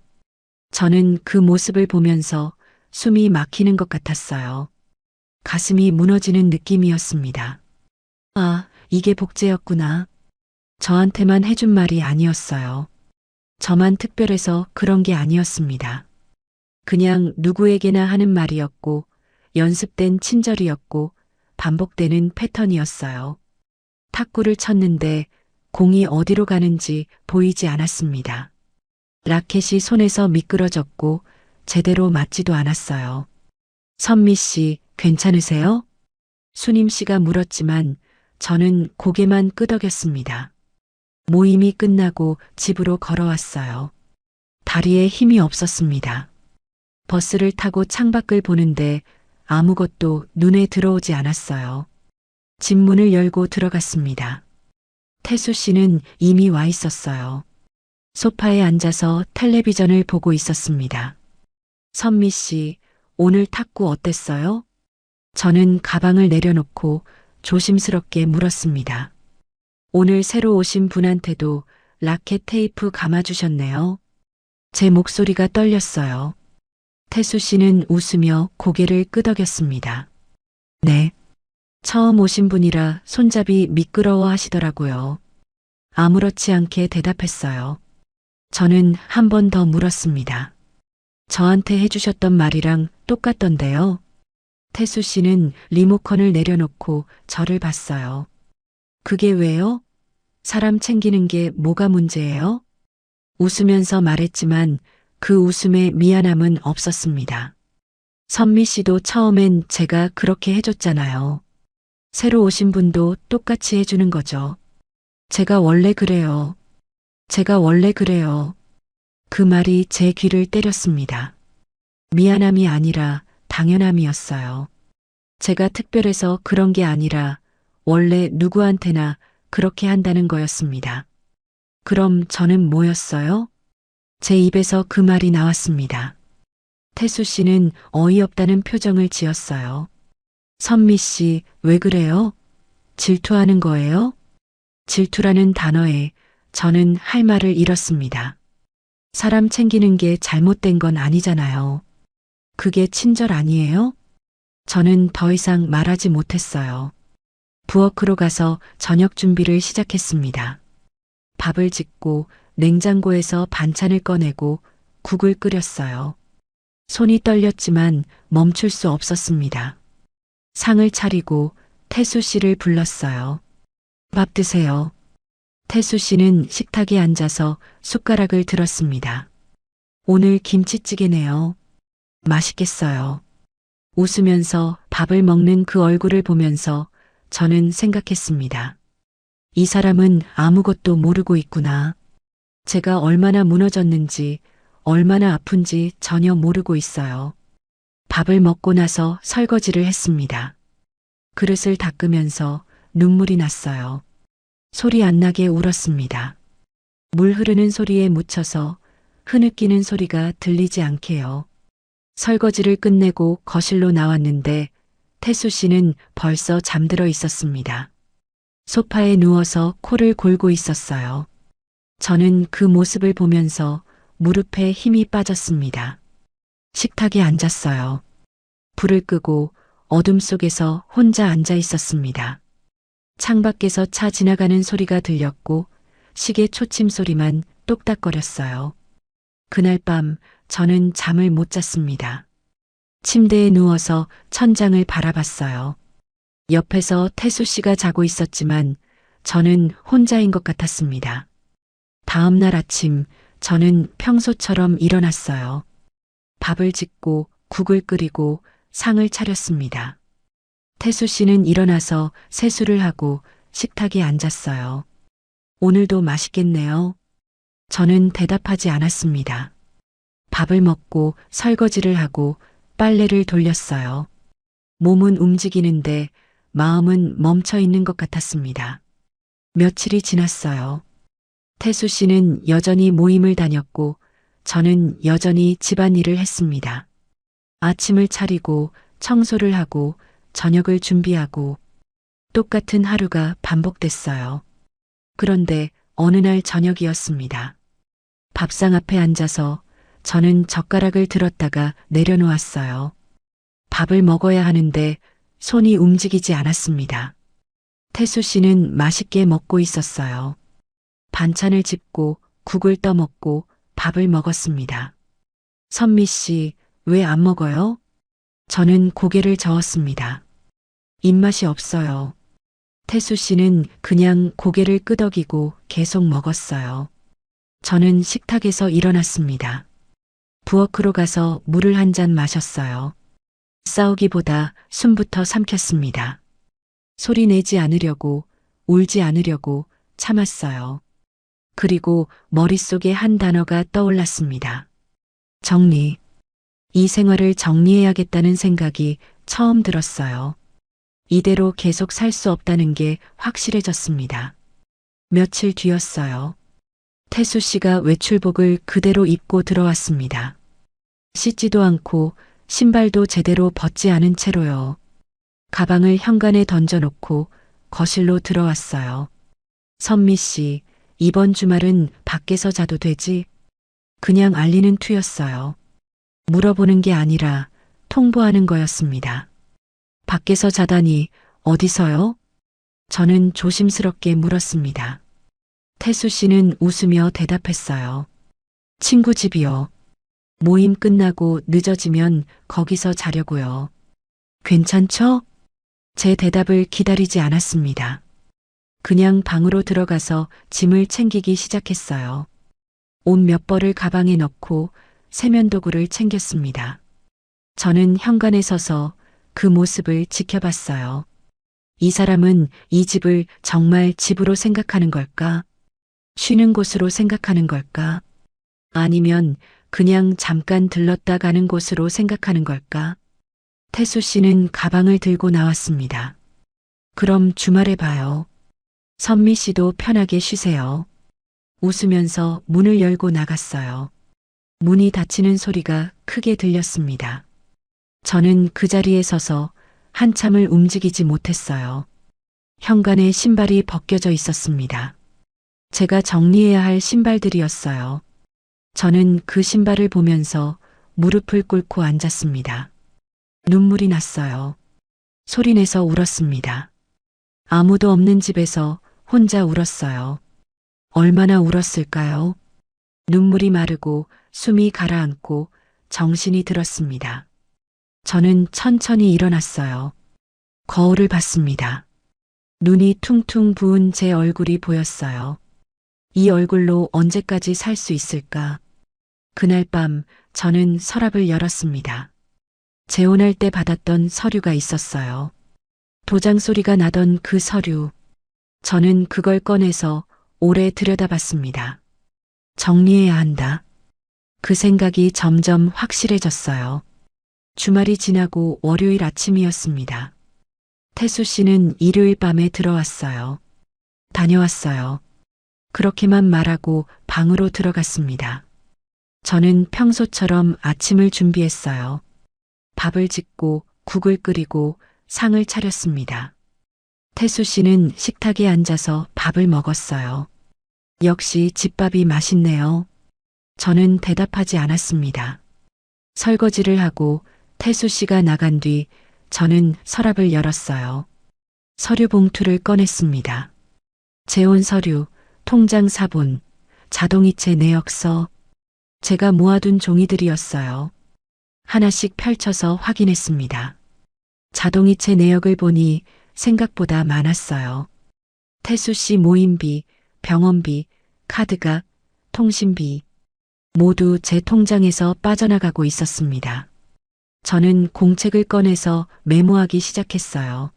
저는 그 모습을 보면서 숨이 막히는 것 같았어요. 가슴이 무너지는 느낌이었습니다. 아, 이게 복제였구나. 저한테만 해준 말이 아니었어요. 저만 특별해서 그런 게 아니었습니다. 그냥 누구에게나 하는 말이었고, 연습된 친절이었고, 반복되는 패턴이었어요. 탁구를 쳤는데 공이 어디로 가는지 보이지 않았습니다. 라켓이 손에서 미끄러졌고, 제대로 맞지도 않았어요. 선미 씨, 괜찮으세요? 수님 씨가 물었지만 저는 고개만 끄덕였습니다. 모임이 끝나고 집으로 걸어왔어요. 다리에 힘이 없었습니다. 버스를 타고 창밖을 보는데 아무것도 눈에 들어오지 않았어요. 집 문을 열고 들어갔습니다. 태수 씨는 이미 와 있었어요. 소파에 앉아서 텔레비전을 보고 있었습니다. 선미 씨, 오늘 탁구 어땠어요? 저는 가방을 내려놓고 조심스럽게 물었습니다. 오늘 새로 오신 분한테도 라켓 테이프 감아주셨네요. 제 목소리가 떨렸어요. 태수 씨는 웃으며 고개를 끄덕였습니다. 네. 처음 오신 분이라 손잡이 미끄러워 하시더라고요. 아무렇지 않게 대답했어요. 저는 한 번 더 물었습니다. 저한테 해주셨던 말이랑 똑같던데요. 태수 씨는 리모컨을 내려놓고 저를 봤어요. 그게 왜요? 사람 챙기는 게 뭐가 문제예요? 웃으면서 말했지만 그 웃음에 미안함은 없었습니다. 선미 씨도 처음엔 제가 그렇게 해줬잖아요. 새로 오신 분도 똑같이 해주는 거죠. 제가 원래 그래요. 제가 원래 그래요. 그 말이 제 귀를 때렸습니다. 미안함이 아니라 당연함이었어요. 제가 특별해서 그런 게 아니라 원래 누구한테나 그렇게 한다는 거였습니다. 그럼 저는 뭐였어요? 제 입에서 그 말이 나왔습니다. 태수 씨는 어이없다는 표정을 지었어요. 선미 씨, 왜 그래요? 질투하는 거예요? 질투라는 단어에 저는 할 말을 잃었습니다. 사람 챙기는 게 잘못된 건 아니잖아요. 그게 친절 아니에요? 저는 더 이상 말하지 못했어요. 부엌으로 가서 저녁 준비를 시작했습니다. 밥을 짓고 냉장고에서 반찬을 꺼내고 국을 끓였어요. 손이 떨렸지만 멈출 수 없었습니다. 상을 차리고 태수 씨를 불렀어요. 밥 드세요. 태수 씨는 식탁에 앉아서 숟가락을 들었습니다. 오늘 김치찌개네요. 맛있겠어요. 웃으면서 밥을 먹는 그 얼굴을 보면서 저는 생각했습니다. 이 사람은 아무것도 모르고 있구나. 제가 얼마나 무너졌는지, 얼마나 아픈지 전혀 모르고 있어요. 밥을 먹고 나서 설거지를 했습니다. 그릇을 닦으면서 눈물이 났어요. 소리 안 나게 울었습니다. 물 흐르는 소리에 묻혀서 흐느끼는 소리가 들리지 않게요. 설거지를 끝내고 거실로 나왔는데 태수 씨는 벌써 잠들어 있었습니다. 소파에 누워서 코를 골고 있었어요. 저는 그 모습을 보면서 무릎에 힘이 빠졌습니다. 식탁에 앉았어요. 불을 끄고 어둠 속에서 혼자 앉아 있었습니다. 창밖에서 차 지나가는 소리가 들렸고 시계 초침 소리만 똑딱거렸어요. 그날 밤 저는 잠을 못 잤습니다. 침대에 누워서 천장을 바라봤어요. 옆에서 태수 씨가 자고 있었지만 저는 혼자인 것 같았습니다. 다음 날 아침 저는 평소처럼 일어났어요. 밥을 짓고 국을 끓이고 상을 차렸습니다. 태수 씨는 일어나서 세수를 하고 식탁에 앉았어요. 오늘도 맛있겠네요. 저는 대답하지 않았습니다. 밥을 먹고 설거지를 하고 빨래를 돌렸어요. 몸은 움직이는데 마음은 멈춰 있는 것 같았습니다. 며칠이 지났어요. 태수 씨는 여전히 모임을 다녔고 저는 여전히 집안일을 했습니다. 아침을 차리고 청소를 하고 저녁을 준비하고 똑같은 하루가 반복됐어요. 그런데 어느 날 저녁이었습니다. 밥상 앞에 앉아서 저는 젓가락을 들었다가 내려놓았어요. 밥을 먹어야 하는데 손이 움직이지 않았습니다. 태수 씨는 맛있게 먹고 있었어요. 반찬을 짚고 국을 떠먹고 밥을 먹었습니다. 선미 씨, 왜 안 먹어요? 저는 고개를 저었습니다. 입맛이 없어요. 태수 씨는 그냥 고개를 끄덕이고 계속 먹었어요. 저는 식탁에서 일어났습니다. 부엌으로 가서 물을 한 잔 마셨어요. 싸우기보다 숨부터 삼켰습니다. 소리 내지 않으려고, 울지 않으려고 참았어요. 그리고 머릿속에 한 단어가 떠올랐습니다. 정리. 이 생활을 정리해야겠다는 생각이 처음 들었어요. 이대로 계속 살 수 없다는 게 확실해졌습니다. 며칠 뒤였어요. 태수 씨가 외출복을 그대로 입고 들어왔습니다. 씻지도 않고 신발도 제대로 벗지 않은 채로요. 가방을 현관에 던져놓고 거실로 들어왔어요. 선미 씨, 이번 주말은 밖에서 자도 되지? 그냥 알리는 투였어요. 물어보는 게 아니라 통보하는 거였습니다. 밖에서 자다니 어디서요? 저는 조심스럽게 물었습니다. 태수 씨는 웃으며 대답했어요. 친구 집이요. 모임 끝나고 늦어지면 거기서 자려고요. 괜찮죠? 제 대답을 기다리지 않았습니다. 그냥 방으로 들어가서 짐을 챙기기 시작했어요. 옷 몇 벌을 가방에 넣고 세면도구를 챙겼습니다. 저는 현관에 서서 그 모습을 지켜봤어요. 이 사람은 이 집을 정말 집으로 생각하는 걸까? 쉬는 곳으로 생각하는 걸까? 아니면 그냥 잠깐 들렀다 가는 곳으로 생각하는 걸까? 태수 씨는 가방을 들고 나왔습니다. 그럼 주말에 봐요. 선미 씨도 편하게 쉬세요. 웃으면서 문을 열고 나갔어요. 문이 닫히는 소리가 크게 들렸습니다. 저는 그 자리에 서서 한참을 움직이지 못했어요. 현관에 신발이 벗겨져 있었습니다. 제가 정리해야 할 신발들이었어요. 저는 그 신발을 보면서 무릎을 꿇고 앉았습니다. 눈물이 났어요. 소리내서 울었습니다. 아무도 없는 집에서 혼자 울었어요. 얼마나 울었을까요? 눈물이 마르고 숨이 가라앉고 정신이 들었습니다. 저는 천천히 일어났어요. 거울을 봤습니다. 눈이 퉁퉁 부은 제 얼굴이 보였어요. 이 얼굴로 언제까지 살 수 있을까? 그날 밤 저는 서랍을 열었습니다. 재혼할 때 받았던 서류가 있었어요. 도장 소리가 나던 그 서류. 저는 그걸 꺼내서 오래 들여다봤습니다. 정리해야 한다. 그 생각이 점점 확실해졌어요. 주말이 지나고 월요일 아침이었습니다. 태수 씨는 일요일 밤에 들어왔어요. 다녀왔어요. 그렇게만 말하고 방으로 들어갔습니다. 저는 평소처럼 아침을 준비했어요. 밥을 짓고 국을 끓이고 상을 차렸습니다. 태수 씨는 식탁에 앉아서 밥을 먹었어요. 역시 집밥이 맛있네요. 저는 대답하지 않았습니다. 설거지를 하고 태수 씨가 나간 뒤 저는 서랍을 열었어요. 서류 봉투를 꺼냈습니다. 재혼 서류, 통장 사본, 자동이체 내역서, 제가 모아둔 종이들이었어요. 하나씩 펼쳐서 확인했습니다. 자동이체 내역을 보니 생각보다 많았어요. 태수 씨 모임비, 병원비, 카드값, 통신비, 모두 제 통장에서 빠져나가고 있었습니다. 저는 공책을 꺼내서 메모하기 시작했어요.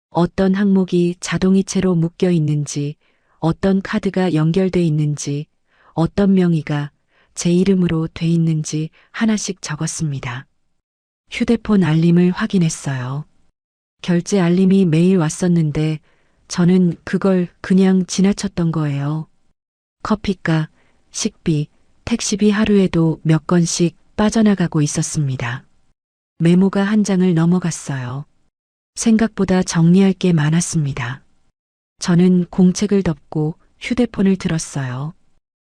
어떤 항목이 자동이체로 묶여 있는지, 어떤 카드가 연결돼 있는지, 어떤 명의가 제 이름으로 돼 있는지 하나씩 적었습니다. 휴대폰 알림을 확인했어요. 결제 알림이 매일 왔었는데 저는 그걸 그냥 지나쳤던 거예요. 커피값, 식비, 택시비 하루에도 몇 건씩 빠져나가고 있었습니다. 메모가 한 장을 넘어갔어요. 생각보다 정리할 게 많았습니다. 저는 공책을 덮고 휴대폰을 들었어요.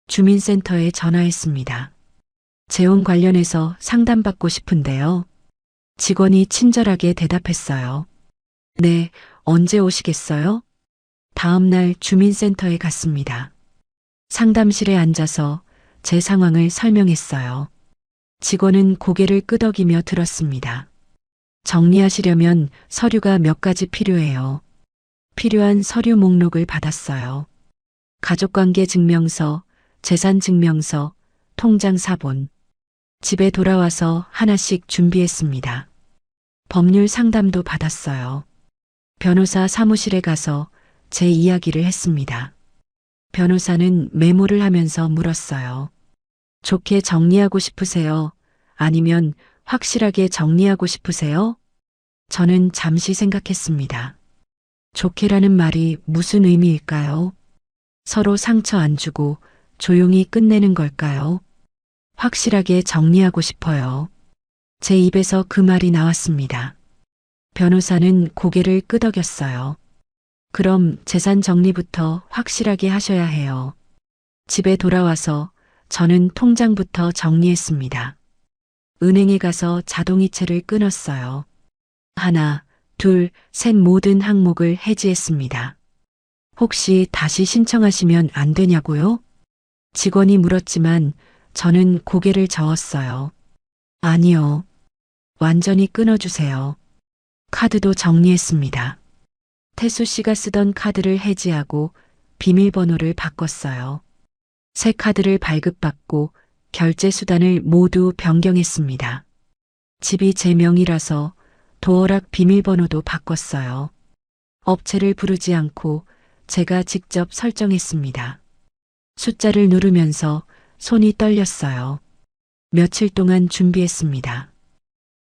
주민센터에 전화했습니다. 재혼 관련해서 상담받고 싶은데요. 직원이 친절하게 대답했어요. 네, 언제 오시겠어요? 다음 날 주민센터에 갔습니다. 상담실에 앉아서 제 상황을 설명했어요. 직원은 고개를 끄덕이며 들었습니다. 정리하시려면 서류가 몇 가지 필요해요. 필요한 서류 목록을 받았어요. 가족관계 증명서, 재산 증명서, 통장 사본. 집에 돌아와서 하나씩 준비했습니다. 법률 상담도 받았어요. 변호사 사무실에 가서 제 이야기를 했습니다. 변호사는 메모를 하면서 물었어요. 좋게 정리하고 싶으세요? 아니면 확실하게 정리하고 싶으세요? 저는 잠시 생각했습니다. 좋게라는 말이 무슨 의미일까요? 서로 상처 안 주고 조용히 끝내는 걸까요? 확실하게 정리하고 싶어요. 제 입에서 그 말이 나왔습니다. 변호사는 고개를 끄덕였어요. 그럼 재산 정리부터 확실하게 하셔야 해요. 집에 돌아와서 저는 통장부터 정리했습니다. 은행에 가서 자동이체를 끊었어요. 하나, 둘, 셋 모든 항목을 해지했습니다. 혹시 다시 신청하시면 안 되냐고요? 직원이 물었지만 저는 고개를 저었어요. 아니요. 완전히 끊어주세요. 카드도 정리했습니다. 태수 씨가 쓰던 카드를 해지하고 비밀번호를 바꿨어요. 새 카드를 발급받고 결제 수단을 모두 변경했습니다. 집이 제 명의라서 도어락 비밀번호도 바꿨어요. 업체를 부르지 않고 제가 직접 설정했습니다. 숫자를 누르면서 손이 떨렸어요. 며칠 동안 준비했습니다.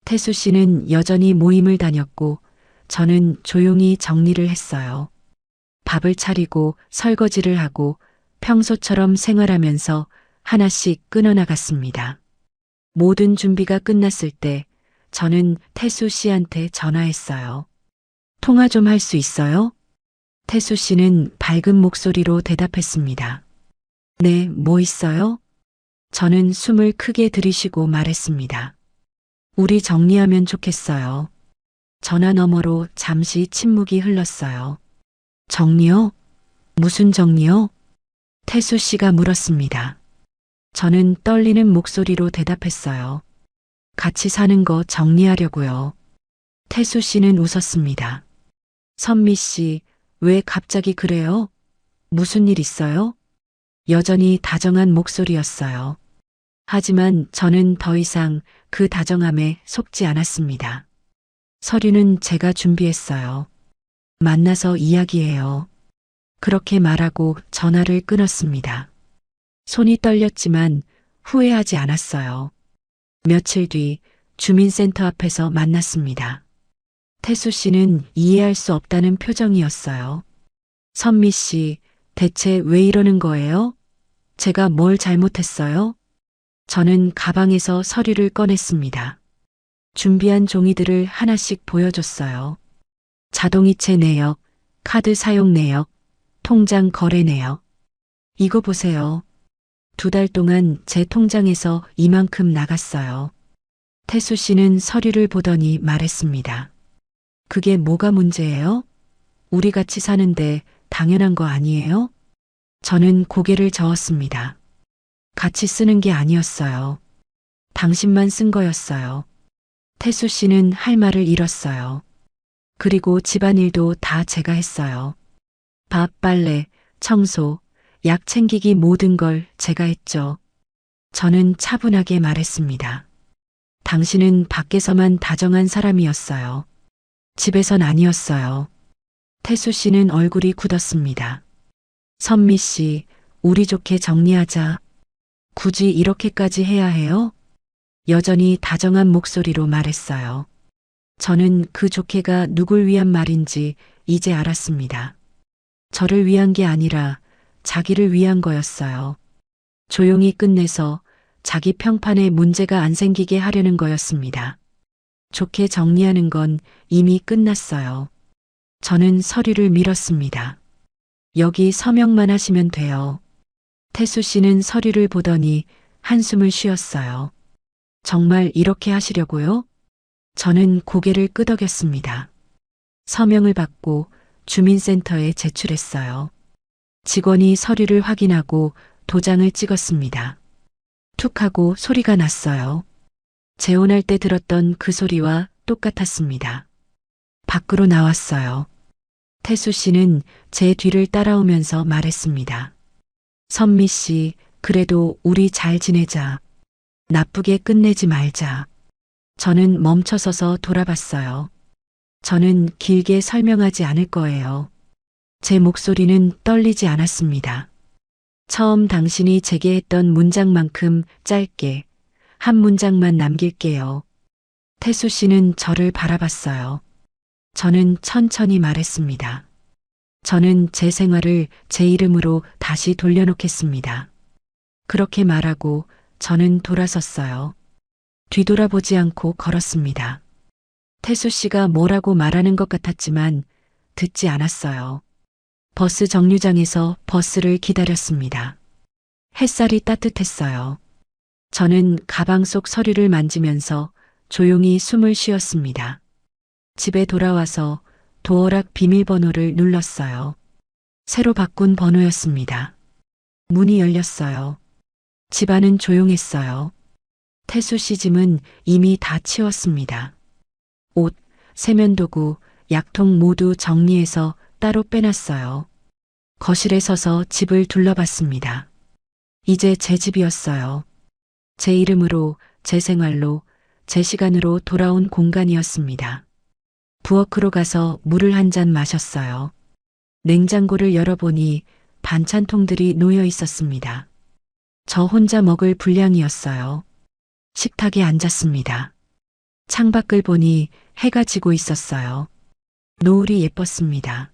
태수 씨는 여전히 모임을 다녔고 저는 조용히 정리를 했어요. 밥을 차리고 설거지를 하고 평소처럼 생활하면서 하나씩 끊어나갔습니다. 모든 준비가 끝났을 때 저는 태수 씨한테 전화했어요. 통화 좀 할 수 있어요? 태수 씨는 밝은 목소리로 대답했습니다. 네, 뭐 있어요? 저는 숨을 크게 들이쉬고 말했습니다. 우리 정리하면 좋겠어요. 전화 너머로 잠시 침묵이 흘렀어요. 정리요? 무슨 정리요? 태수 씨가 물었습니다. 저는 떨리는 목소리로 대답했어요. 같이 사는 거 정리하려고요. 태수 씨는 웃었습니다. 선미 씨, 왜 갑자기 그래요? 무슨 일 있어요? 여전히 다정한 목소리였어요. 하지만 저는 더 이상 그 다정함에 속지 않았습니다. 서류는 제가 준비했어요. 만나서 이야기해요. 그렇게 말하고 전화를 끊었습니다. 손이 떨렸지만 후회하지 않았어요. 며칠 뒤 주민센터 앞에서 만났습니다. 태수 씨는 이해할 수 없다는 표정이었어요. 선미 씨, 대체 왜 이러는 거예요? 제가 뭘 잘못했어요? 저는 가방에서 서류를 꺼냈습니다. 준비한 종이들을 하나씩 보여줬어요. 자동이체 내역, 카드 사용 내역, 통장 거래 내역. 이거 보세요. 2달 동안 제 통장에서 이만큼 나갔어요. 태수 씨는 서류를 보더니 말했습니다. 그게 뭐가 문제예요? 우리 같이 사는데 당연한 거 아니에요? 저는 고개를 저었습니다. 같이 쓰는 게 아니었어요. 당신만 쓴 거였어요. 태수 씨는 할 말을 잃었어요. 그리고 집안일도 다 제가 했어요. 밥, 빨래, 청소, 약 챙기기 모든 걸 제가 했죠. 저는 차분하게 말했습니다. 당신은 밖에서만 다정한 사람이었어요. 집에선 아니었어요. 태수 씨는 얼굴이 굳었습니다. 선미 씨, 우리 좋게 정리하자. 굳이 이렇게까지 해야 해요? 여전히 다정한 목소리로 말했어요. 저는 그 좋게가 누굴 위한 말인지 이제 알았습니다. 저를 위한 게 아니라 자기를 위한 거였어요. 조용히 끝내서 자기 평판에 문제가 안 생기게 하려는 거였습니다. 좋게 정리하는 건 이미 끝났어요. 저는 서류를 밀었습니다. 여기 서명만 하시면 돼요. 태수 씨는 서류를 보더니 한숨을 쉬었어요. 정말 이렇게 하시려고요? 저는 고개를 끄덕였습니다. 서명을 받고 주민센터에 제출했어요. 직원이 서류를 확인하고 도장을 찍었습니다. 툭 하고 소리가 났어요. 재혼할 때 들었던 그 소리와 똑같았습니다. 밖으로 나왔어요. 태수 씨는 제 뒤를 따라오면서 말했습니다. 선미 씨, 그래도 우리 잘 지내자. 나쁘게 끝내지 말자. 저는 멈춰서서 돌아봤어요. 저는 길게 설명하지 않을 거예요. 제 목소리는 떨리지 않았습니다. 처음 당신이 제게 했던 문장만큼 짧게 한 문장만 남길게요. 태수 씨는 저를 바라봤어요. 저는 천천히 말했습니다. 저는 제 생활을 제 이름으로 다시 돌려놓겠습니다. 그렇게 말하고 저는 돌아섰어요. 뒤돌아보지 않고 걸었습니다. 태수 씨가 뭐라고 말하는 것 같았지만 듣지 않았어요. 버스 정류장에서 버스를 기다렸습니다. 햇살이 따뜻했어요. 저는 가방 속 서류를 만지면서 조용히 숨을 쉬었습니다. 집에 돌아와서 도어락 비밀번호를 눌렀어요. 새로 바꾼 번호였습니다. 문이 열렸어요. 집안은 조용했어요. 태수 씨 짐은 이미 다 치웠습니다. 옷, 세면도구, 약통 모두 정리해서 따로 빼놨어요. 거실에 서서 집을 둘러봤습니다. 이제 제 집이었어요. 제 이름으로, 제 생활로, 제 시간으로 돌아온 공간이었습니다. 부엌으로 가서 물을 한 잔 마셨어요. 냉장고를 열어보니 반찬통들이 놓여 있었습니다. 저 혼자 먹을 분량이었어요. 식탁에 앉았습니다. 창밖을 보니 해가 지고 있었어요. 노을이 예뻤습니다.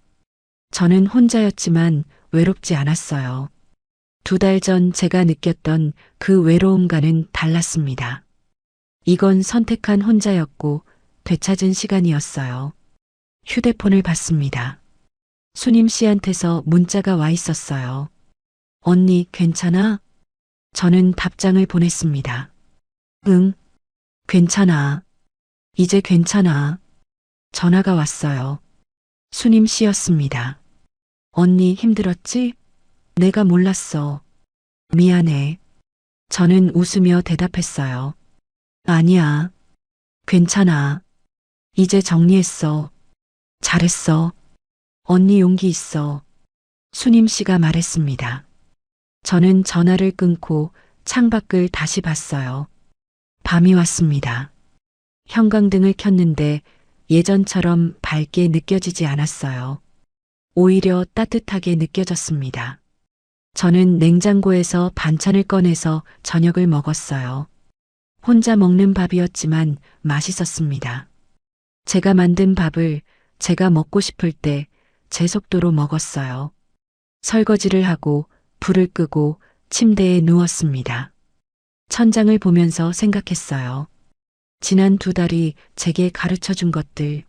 저는 혼자였지만 외롭지 않았어요. 2달 전 제가 느꼈던 그 외로움과는 달랐습니다. 이건 선택한 혼자였고 되찾은 시간이었어요. 휴대폰을 봤습니다. 수님 씨한테서 문자가 와 있었어요. 언니, 괜찮아? 저는 답장을 보냈습니다. 응, 괜찮아. 이제 괜찮아. 전화가 왔어요. 수님 씨였습니다. 언니 힘들었지? 내가 몰랐어. 미안해. 저는 웃으며 대답했어요. 아니야. 괜찮아. 이제 정리했어. 잘했어. 언니 용기 있어. 수님 씨가 말했습니다. 저는 전화를 끊고 창밖을 다시 봤어요. 밤이 왔습니다. 형광등을 켰는데 예전처럼 밝게 느껴지지 않았어요. 오히려 따뜻하게 느껴졌습니다. 저는 냉장고에서 반찬을 꺼내서 저녁을 먹었어요. 혼자 먹는 밥이었지만 맛있었습니다. 제가 만든 밥을 제가 먹고 싶을 때 제 속도로 먹었어요. 설거지를 하고 불을 끄고 침대에 누웠습니다. 천장을 보면서 생각했어요. 지난 2달이 제게 가르쳐 준 것들.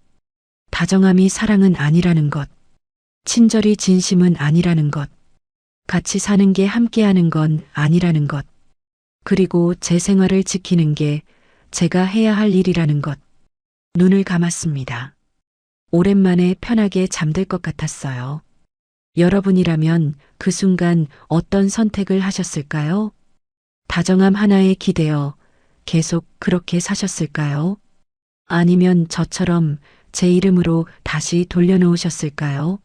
다정함이 사랑은 아니라는 것. 친절이 진심은 아니라는 것. 같이 사는 게 함께하는 건 아니라는 것. 그리고 제 생활을 지키는 게 제가 해야 할 일이라는 것. 눈을 감았습니다. 오랜만에 편하게 잠들 것 같았어요. 여러분이라면 그 순간 어떤 선택을 하셨을까요? 다정함 하나에 기대어 계속 그렇게 사셨을까요? 아니면 저처럼 제 이름으로 다시 돌려놓으셨을까요?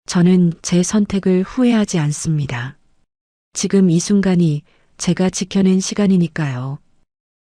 저는 제 선택을 후회하지 않습니다. 지금 이 순간이 제가 지켜낸 시간이니까요.